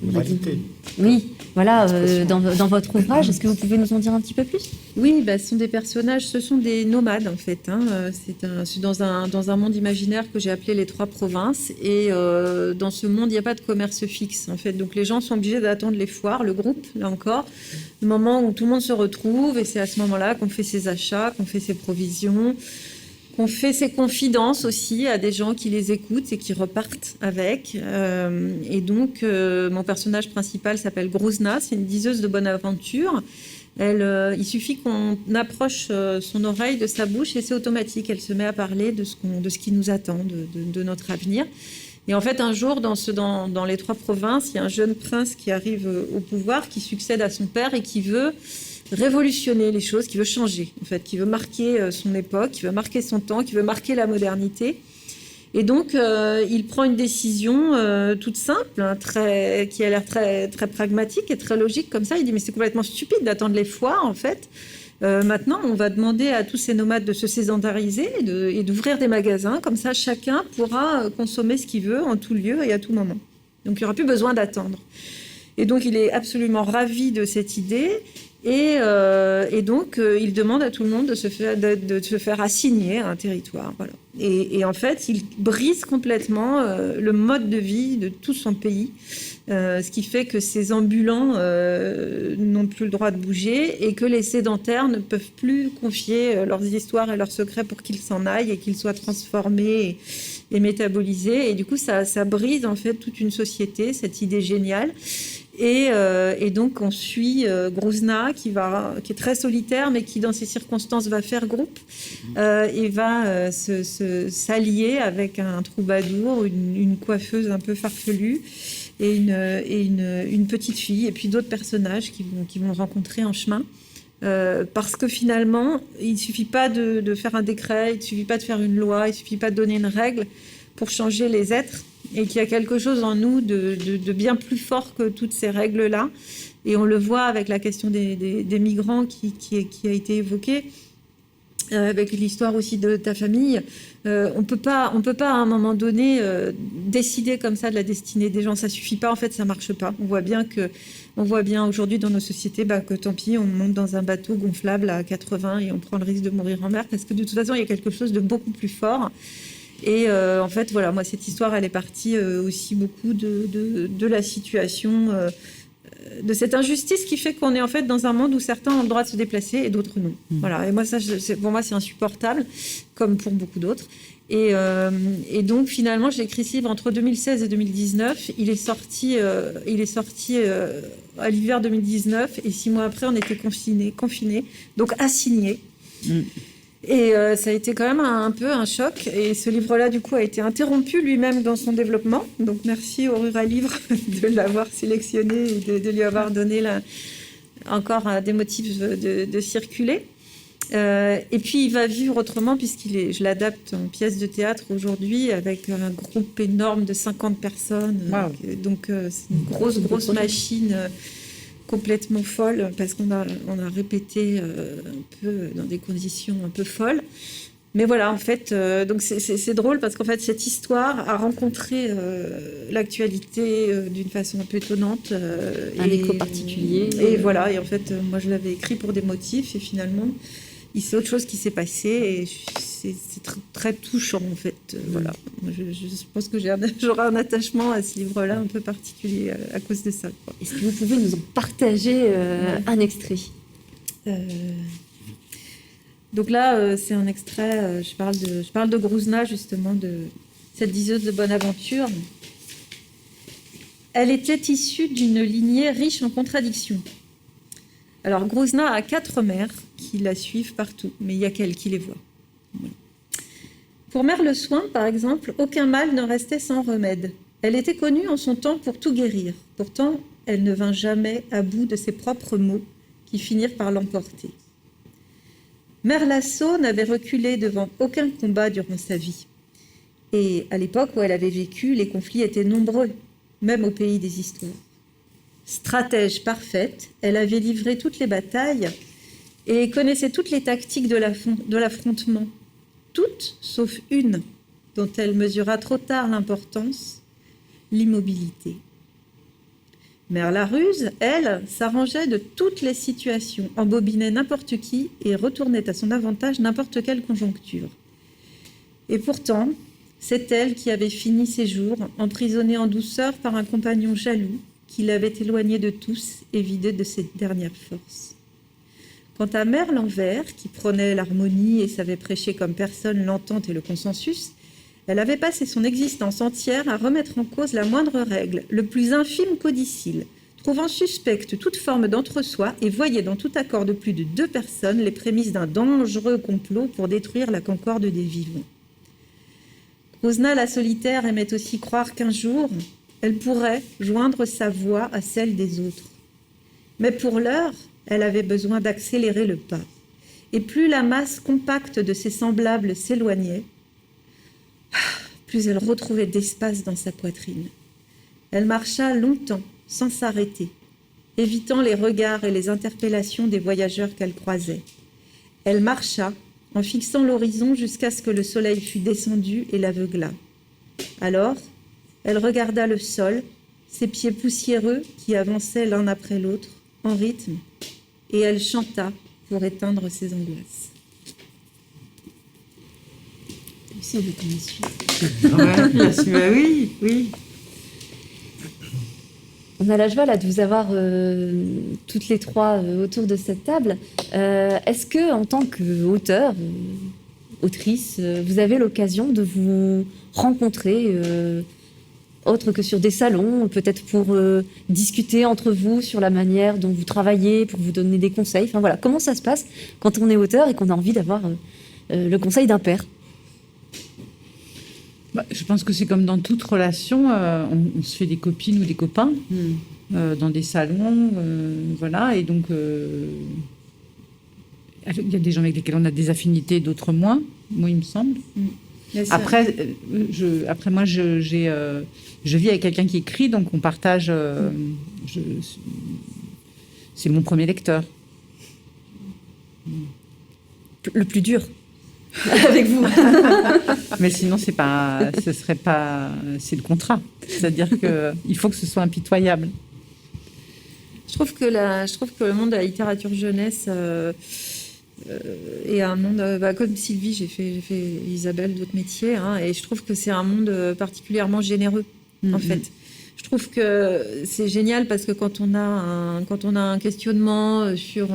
moralité. Oui, voilà, dans votre ouvrage. Est-ce que vous pouvez nous en dire un petit peu plus? Oui, ce sont des personnages, ce sont des nomades en fait. C'est dans un monde imaginaire que j'ai appelé les 3 provinces. Et dans ce monde, il n'y a pas de commerce fixe en fait. Donc les gens sont obligés d'attendre les foires, le groupe, là encore, le moment où tout le monde se retrouve. Et c'est à ce moment-là qu'on fait ses achats, qu'on fait ses provisions, qu'on fait ses confidences aussi à des gens qui les écoutent et qui repartent avec. Et donc, mon personnage principal s'appelle Grozna, c'est une diseuse de bonne aventure. Il suffit qu'on approche son oreille de sa bouche et c'est automatique. Elle se met à parler de ce qui nous attend, de notre avenir. Et en fait, un jour, dans les 3 provinces, il y a un jeune prince qui arrive au pouvoir, qui succède à son père et qui veut révolutionner les choses, qui veut changer, en fait, qui veut marquer son époque, qui veut marquer son temps, qui veut marquer la modernité. Et donc, il prend une décision toute simple, hein, qui a l'air très, très pragmatique et très logique comme ça. Il dit, mais c'est complètement stupide d'attendre les foires, en fait. Maintenant, on va demander à tous ces nomades de se sédentariser et d'ouvrir des magasins. Comme ça, chacun pourra consommer ce qu'il veut en tout lieu et à tout moment. Donc, il n'y aura plus besoin d'attendre. Et donc, il est absolument ravi de cette idée. Et donc, il demande à tout le monde de se faire assigner un territoire. Voilà. Et en fait, il brise complètement le mode de vie de tout son pays, ce qui fait que ces ambulants n'ont plus le droit de bouger et que les sédentaires ne peuvent plus confier leurs histoires et leurs secrets pour qu'ils s'en aillent et qu'ils soient transformés et métabolisés. Et du coup, ça brise en fait toute une société, cette idée géniale. Et donc, on suit Grozna, qui est très solitaire, mais qui, dans ces circonstances, va faire groupe et va s'allier avec un troubadour, une coiffeuse un peu farfelue et une petite fille, et puis d'autres personnages qui vont rencontrer en chemin. Parce que finalement, il ne suffit pas de faire un décret, il ne suffit pas de faire une loi, il ne suffit pas de donner une règle pour changer les êtres. Et qu'il y a quelque chose en nous de bien plus fort que toutes ces règles-là. Et on le voit avec la question des migrants qui a été évoquée, avec l'histoire aussi de ta famille. On peut pas à un moment donné décider comme ça de la destinée des gens. Ça suffit pas, en fait, ça marche pas. On voit bien aujourd'hui dans nos sociétés que tant pis, on monte dans un bateau gonflable à 80 et on prend le risque de mourir en mer parce que de toute façon, il y a quelque chose de beaucoup plus fort. Et en fait, voilà, moi, cette histoire, elle est partie aussi beaucoup de la situation de cette injustice qui fait qu'on est en fait dans un monde où certains ont le droit de se déplacer et d'autres non. Voilà. Et moi, pour moi, c'est insupportable, comme pour beaucoup d'autres. Et donc, finalement, j'ai écrit ce livre entre 2016 et 2019. Il est sorti à l'hiver 2019. Et 6 mois après, on était confinés, donc assignés. Et ça a été quand même un peu un choc. Et ce livre-là, du coup, a été interrompu lui-même dans son développement. Donc, merci au Ruralivre de l'avoir sélectionné et de lui avoir donné encore des motifs de circuler. Et puis, il va vivre autrement je l'adapte en pièce de théâtre aujourd'hui avec un groupe énorme de 50 personnes. Wow. Donc, c'est une grosse machine complètement folle parce qu'on a répété un peu dans des conditions un peu folles. Mais voilà, en fait, donc c'est drôle parce qu'en fait, cette histoire a rencontré l'actualité d'une façon un peu étonnante. Un écho particulier. Et voilà, et en fait, moi, je l'avais écrit pour des motifs et finalement, c'est autre chose qui s'est passé et c'est très, très touchant, en fait. Voilà. Moi, je pense que j'aurai un attachement à ce livre-là un peu particulier à cause de ça, quoi. Est-ce que vous pouvez nous en partager un extrait? Donc là, c'est un extrait, je parle de Grouzna, justement, de cette diseuse de bonne aventure. Elle était issue d'une lignée riche en contradictions. Alors, Grouzna a 4 mères qui la suivent partout, mais il n'y a qu'elle qui les voit. Voilà. Pour Mère Le Soin, par exemple, aucun mal ne restait sans remède. Elle était connue en son temps pour tout guérir. Pourtant, elle ne vint jamais à bout de ses propres maux qui finirent par l'emporter. Mère Lasso n'avait reculé devant aucun combat durant sa vie. Et à l'époque où elle avait vécu, les conflits étaient nombreux, même au pays des histoires. Stratège parfaite, elle avait livré toutes les batailles et connaissait toutes les tactiques de l'affrontement. Toutes, sauf une, dont elle mesura trop tard l'importance, l'immobilité. Mère Laruse, elle, s'arrangeait de toutes les situations, embobinait n'importe qui et retournait à son avantage n'importe quelle conjoncture. Et pourtant, c'est elle qui avait fini ses jours, emprisonnée en douceur par un compagnon jaloux qui l'avait éloignée de tous et vidée de ses dernières forces. Quant à Mère L'Envers, qui prônait l'harmonie et savait prêcher comme personne l'entente et le consensus, elle avait passé son existence entière à remettre en cause la moindre règle, le plus infime codicile, trouvant suspecte toute forme d'entre-soi et voyait dans tout accord de plus de 2 personnes les prémices d'un dangereux complot pour détruire la concorde des vivants. Grouzna la solitaire aimait aussi croire qu'un jour, elle pourrait joindre sa voix à celle des autres. Mais pour l'heure, elle avait besoin d'accélérer le pas. Et plus la masse compacte de ses semblables s'éloignait, plus elle retrouvait d'espace dans sa poitrine. Elle marcha longtemps, sans s'arrêter, évitant les regards et les interpellations des voyageurs qu'elle croisait. Elle marcha, en fixant l'horizon jusqu'à ce que le soleil fût descendu et l'aveuglât. Alors, elle regarda le sol, ses pieds poussiéreux qui avançaient l'un après l'autre, en rythme, et elle chanta pour éteindre ses angoisses. Si, on est Bah oui, oui. On a la joie là, de vous avoir toutes les 3 autour de cette table. Est-ce que, en tant qu'auteur, autrice, vous avez l'occasion de vous rencontrer autre que sur des salons, peut-être pour discuter entre vous sur la manière dont vous travaillez, pour vous donner des conseils? Enfin voilà, comment ça se passe quand on est auteur et qu'on a envie d'avoir le conseil d'un père? Je pense que c'est comme dans toute relation, on se fait des copines ou des copains dans des salons, voilà, et donc il y a des gens avec lesquels on a des affinités, d'autres moins, moi il me semble. Après, moi je vis avec quelqu'un qui écrit, donc on partage, c'est mon premier lecteur. Le plus dur avec vous. Mais sinon, c'est le contrat. C'est-à-dire qu'il faut que ce soit impitoyable. Je trouve que le monde de la littérature jeunesse est un monde, comme Sylvie, j'ai fait Isabelle, d'autres métiers, hein, et je trouve que c'est un monde particulièrement généreux, en fait. Je trouve que c'est génial parce que quand on a un questionnement sur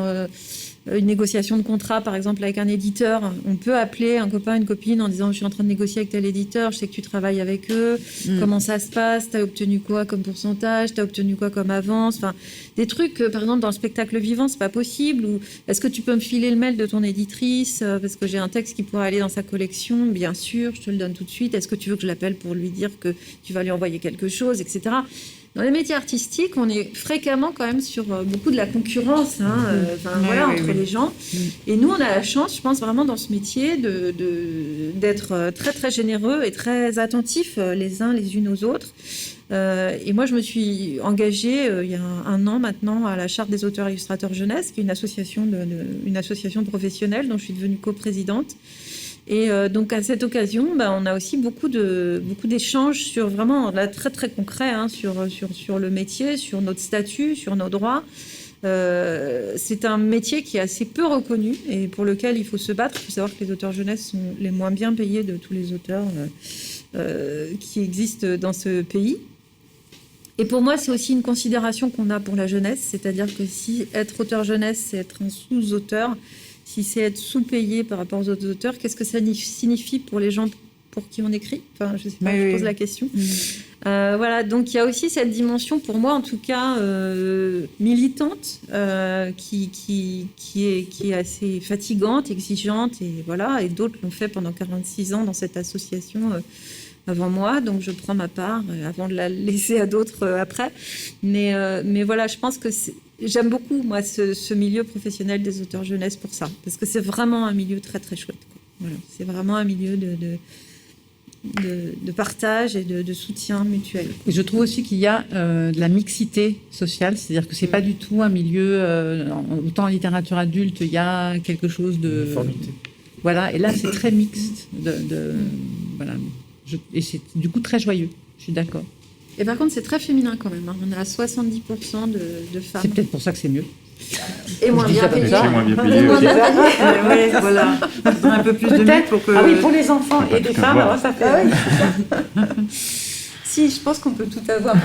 une négociation de contrat, par exemple, avec un éditeur, on peut appeler un copain, une copine en disant « Je suis en train de négocier avec tel éditeur, je sais que tu travailles avec eux, comment ça se passe, t'as obtenu quoi comme pourcentage, t'as obtenu quoi comme avance ?» Enfin, des trucs, par exemple, dans le spectacle vivant, c'est pas possible. Ou est-ce que tu peux me filer le mail de ton éditrice parce que j'ai un texte qui pourrait aller dans sa collection? Bien sûr, je te le donne tout de suite. Est-ce que tu veux que je l'appelle pour lui dire que tu vas lui envoyer quelque chose, etc. Dans les métiers artistiques, on est fréquemment quand même sur beaucoup de la concurrence entre les gens. Et nous, on a la chance, je pense vraiment dans ce métier, d'être très très généreux et très attentifs les uns les unes aux autres. Et moi, je me suis engagée il y a un an maintenant à la Charte des auteurs et illustrateurs jeunesse, qui est une association professionnelle dont je suis devenue coprésidente. Et donc à cette occasion, on a aussi beaucoup d'échanges sur vraiment là, très très concret sur le métier, sur notre statut, sur nos droits. C'est un métier qui est assez peu reconnu et pour lequel il faut se battre. Il faut savoir que les auteurs jeunesse sont les moins bien payés de tous les auteurs qui existent dans ce pays. Et pour moi, c'est aussi une considération qu'on a pour la jeunesse, c'est-à-dire que si être auteur jeunesse, c'est être un sous-auteur, si c'est être sous-payé par rapport aux autres auteurs, qu'est-ce que ça signifie pour les gens pour qui on écrit? Enfin, je sais pas, je pose la question. Voilà, donc il y a aussi cette dimension, pour moi en tout cas, militante, qui est assez fatigante, exigeante, et voilà, et d'autres l'ont fait pendant 46 ans dans cette association avant moi, donc je prends ma part avant de la laisser à d'autres après. Mais voilà, je pense que j'aime beaucoup, moi, ce milieu professionnel des auteurs jeunesse pour ça, parce que c'est vraiment un milieu très, très chouette, quoi. Voilà, c'est vraiment un milieu de partage et de soutien mutuel. Et je trouve aussi qu'il y a de la mixité sociale, c'est-à-dire que c'est pas du tout un milieu, autant en littérature adulte, il y a quelque chose de... Uniformité. Voilà, et là, c'est très mixte. Voilà. Et c'est du coup très joyeux, je suis d'accord. Et par contre, c'est très féminin quand même. On a 70% de femmes. C'est peut-être pour ça que c'est mieux. Et moins bien payé. C'est moins bien payé aussi. Oui, voilà. Un peu plus de mythes pour que... Ah oui, pour les enfants et les tout femmes, avoir. alors ça fait... Ah oui, si, je pense qu'on peut tout avoir.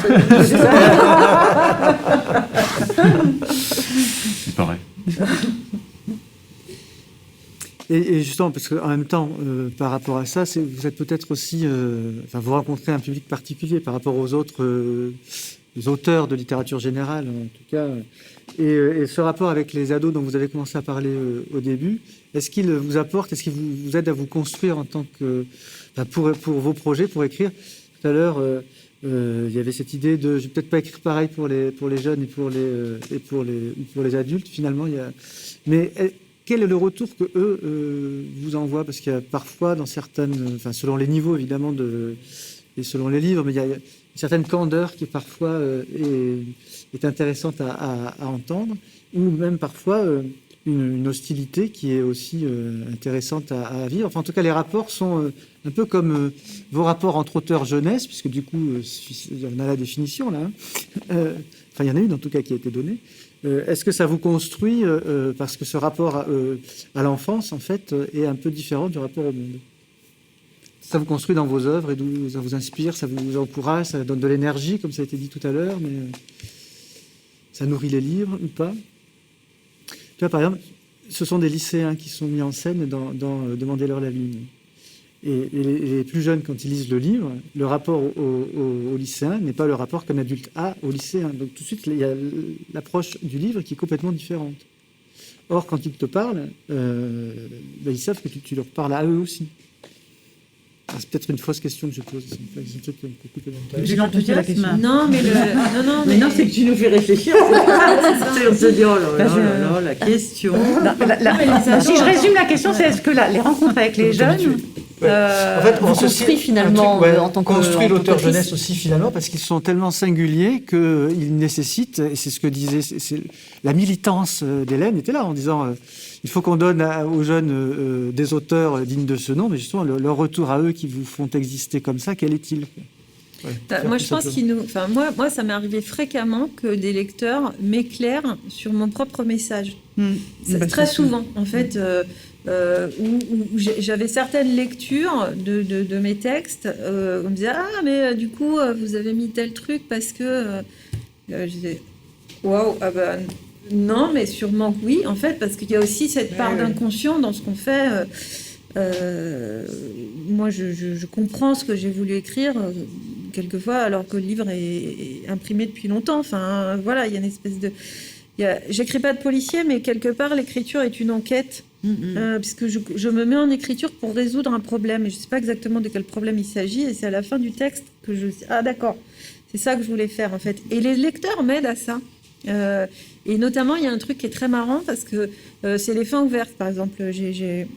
C'est pareil. Et justement, parce qu'en même temps, par rapport à ça, vous êtes peut-être aussi... vous rencontrez un public particulier par rapport aux autres auteurs de littérature générale, en tout cas. Et ce rapport avec les ados dont vous avez commencé à parler au début, est-ce qu'il vous apporte, est-ce qu'il vous aide à vous construire en tant que... pour vos projets, pour écrire? Tout à l'heure, il y avait cette idée de... Je vais peut-être pas écrire pareil pour les jeunes et pour les adultes, finalement. Mais... Quel est le retour que eux vous envoient? Parce qu'il y a parfois, dans certaines, selon les niveaux évidemment et selon les livres, mais il y a une certaine candeur qui parfois est intéressante à entendre, ou même parfois une hostilité qui est aussi intéressante à vivre. Enfin, en tout cas, les rapports sont un peu comme vos rapports entre auteurs jeunesse, puisque du coup, on a la définition là. Il y en a une en tout cas qui a été donnée. Est-ce que ça vous construit parce que ce rapport à l'enfance, en fait, est un peu différent du rapport au monde? Ça vous construit dans vos œuvres et ça vous inspire, ça vous encourage, ça donne de l'énergie, comme ça a été dit tout à l'heure, mais ça nourrit les livres ou pas? Tu vois, par exemple, ce sont des lycéens qui sont mis en scène dans Demandez-leur la lune. Et les plus jeunes, quand ils lisent le livre, le rapport au lycéen n'est pas le rapport qu'un adulte a au lycéen. Donc tout de suite, il y a l'approche du livre qui est complètement différente. Or, quand ils te parlent, ils savent que tu leur parles à eux aussi. Alors, c'est peut-être une fausse question que je pose. J'ai entendu la question. Non, mais non, c'est que tu nous fais réfléchir. On se dit, oh là là, la question. Si je résume la question, c'est est-ce que les rencontres avec les jeunes... En fait, on construit finalement en tant que construit l'auteur autrice. jeunesse aussi finalement parce qu'ils sont tellement singuliers qu'ils nécessitent, et c'est ce que disait la militance d'Hélène était là en disant il faut qu'on donne aux jeunes des auteurs dignes de ce nom, mais justement leur retour à eux qui vous font exister comme ça, quel est-il? Moi, je pense moi, ça m'est arrivé fréquemment que des lecteurs m'éclairent sur mon propre message. Très souvent, en fait. où j'avais certaines lectures de mes textes. On me disait ah mais du coup vous avez mis tel truc parce que je disais waouh ah ben non mais sûrement que oui en fait parce qu'il y a aussi cette part d'inconscient dans ce qu'on fait. Moi je comprends ce que j'ai voulu écrire quelquefois alors que le livre est imprimé depuis longtemps. Enfin voilà il y a une espèce de j'écris pas de policier mais quelque part l'écriture est une enquête. Puisque je me mets en écriture pour résoudre un problème et je ne sais pas exactement de quel problème il s'agit et c'est à la fin du texte que je dis ah d'accord c'est ça que je voulais faire en fait et les lecteurs m'aident à ça et notamment il y a un truc qui est très marrant parce que c'est les fins ouvertes par exemple j'ai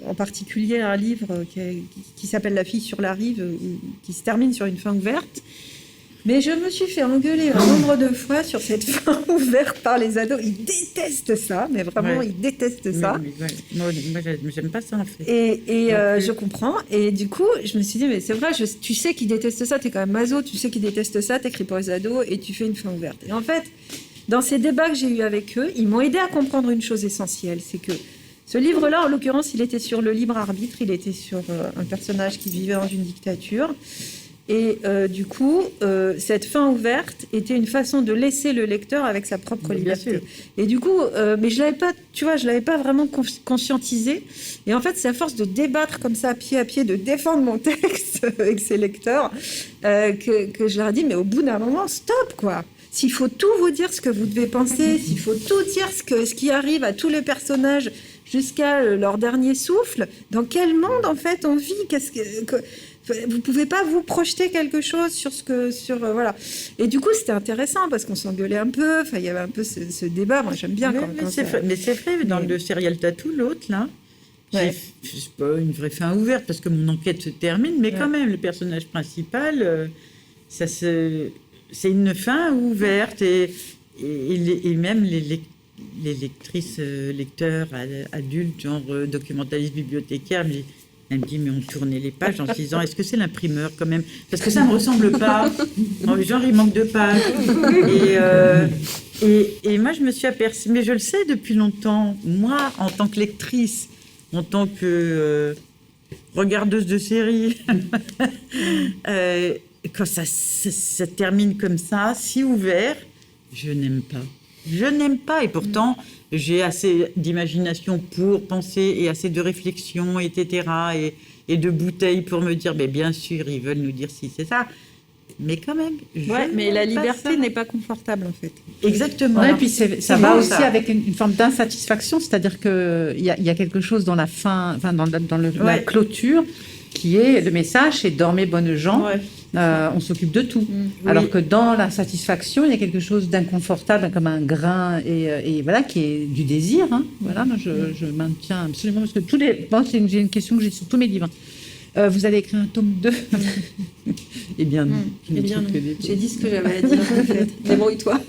en particulier un livre qui s'appelle La fille sur la rive qui se termine sur une fin ouverte. Mais je me suis fait engueuler un nombre de fois sur cette fin ouverte par les ados. Ils détestent ça, mais vraiment, ils détestent ça. Moi, j'aime pas ça, en fait. Et je comprends. Et du coup, je me suis dit, mais c'est vrai, tu sais qu'ils détestent ça, t'es quand même maso, tu sais qu'ils détestent ça, t'écris pour les ados et tu fais une fin ouverte. Et en fait, dans ces débats que j'ai eus avec eux, ils m'ont aidé à comprendre une chose essentielle, c'est que ce livre-là, en l'occurrence, il était sur le libre arbitre, il était sur un personnage qui vivait dans une dictature. Et du coup, cette fin ouverte était une façon de laisser le lecteur avec sa propre liberté. Et du coup, mais je l'avais pas, tu vois, je l'avais pas vraiment conscientisé. Et en fait, c'est à force de débattre comme ça, pied à pied, de défendre mon texte avec ses lecteurs, que je leur ai dit, mais au bout d'un moment, stop, quoi. S'il faut tout vous dire ce que vous devez penser, s'il faut tout dire ce qui arrive à tous les personnages jusqu'à leur dernier souffle, dans quel monde, en fait, on vit? Vous pouvez pas vous projeter quelque chose voilà. Et du coup, c'était intéressant parce qu'on s'engueulait un peu. Enfin, il y avait un peu ce débat. Moi, j'aime bien mais c'est vrai, dans le serial Tattoo, l'autre, là, c'est pas une vraie fin ouverte parce que mon enquête se termine, mais quand même, le personnage principal, c'est une fin ouverte et même les lectrices, lecteurs, adultes, genre documentalistes, bibliothécaires, elle me dit, mais on tournait les pages en se disant, est-ce que c'est l'imprimeur quand même? Parce que ça ne me ressemble pas. Genre, il manque de pages. Et moi, je me suis aperçue, mais je le sais depuis longtemps, moi, en tant que lectrice, en tant que regardeuse de séries, quand ça termine comme ça, si ouvert, je n'aime pas. Je n'aime pas, et pourtant, j'ai assez d'imagination pour penser et assez de réflexion, etc. Et de bouteilles pour me dire, mais bien sûr, ils veulent nous dire si c'est ça. Mais quand même, mais la liberté n'est pas confortable, en fait. Exactement. Ouais, et puis ça va aussi avec une forme d'insatisfaction, c'est-à-dire qu'il y a quelque chose dans la fin, enfin dans la clôture, qui est le message, c'est dormez bonnes gens. Ouais. On s'occupe de tout. Alors que dans la satisfaction, il y a quelque chose d'inconfortable, comme un grain, et voilà, qui est du désir. Hein. Voilà, moi, je maintiens absolument, parce que c'est une question que j'ai sur tous mes livres. Vous allez écrire un tome 2. Eh bien, non. J'ai dit ce que j'avais à dire, en fait. Débrouille-toi.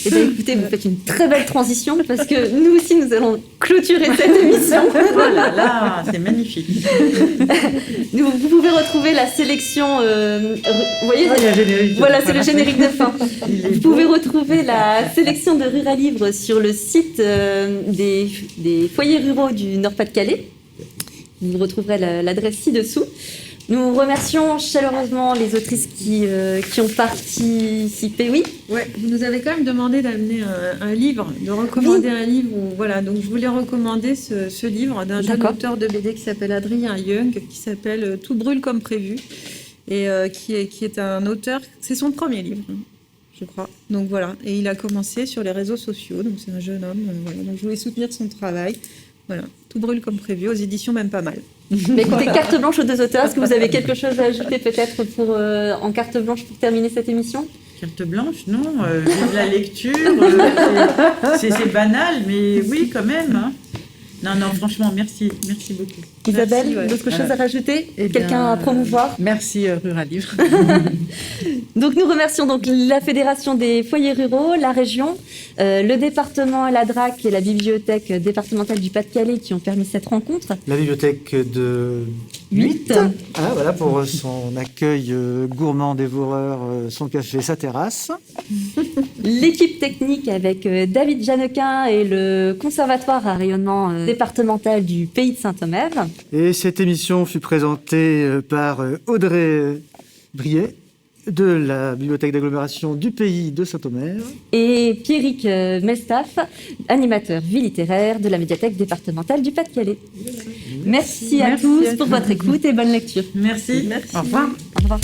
Eh bien, écoutez, vous faites une très belle transition parce que nous aussi, nous allons clôturer cette émission. Voilà, là, c'est magnifique. Vous pouvez retrouver la sélection. Vous voyez, voilà, c'est le générique de fin. Vous pouvez retrouver la sélection de Ruralivre sur le site des foyers ruraux du Nord-Pas-de-Calais. Vous retrouverez l'adresse ci-dessous. Nous remercions chaleureusement les autrices qui ont participé. Oui. Ouais, vous nous avez quand même demandé d'amener un livre, de recommander un livre. Voilà, donc je voulais recommander ce livre d'un jeune auteur de BD qui s'appelle Adrien Young, qui s'appelle Tout brûle comme prévu, et qui est un auteur. C'est son premier livre, je crois. Donc voilà, et il a commencé sur les réseaux sociaux. Donc c'est un jeune homme. Voilà, donc je voulais soutenir son travail. Voilà, Tout brûle comme prévu, aux éditions Même Pas Mal. Mais écoutez, carte blanche aux deux auteurs. Est-ce que vous avez quelque chose à ajouter peut-être en carte blanche pour terminer cette émission? Carte blanche, non. Vive la lecture. C'est banal, mais oui, quand même. Hein. Non, franchement, merci beaucoup. Isabelle, d'autres choses à rajouter? Quelqu'un à promouvoir? Merci Ruralivre. Donc nous remercions donc la Fédération des foyers ruraux, la région, le département, la DRAC et la bibliothèque départementale du Pas-de-Calais qui ont permis cette rencontre. La bibliothèque de 8. Ah, voilà pour son accueil gourmand, dévoreur, son café, sa terrasse. L'équipe technique avec David Janequin et le Conservatoire à rayonnement départemental du Pays de Saint-Omer. Et cette émission fut présentée par Audrey Briet de la Bibliothèque d'agglomération du Pays de Saint-Omer. Et Pierrick Mestaf, animateur vie littéraire de la médiathèque départementale du Pas-de-Calais. Merci à tous pour votre écoute et bonne lecture. Merci. Merci. Au revoir. Au revoir.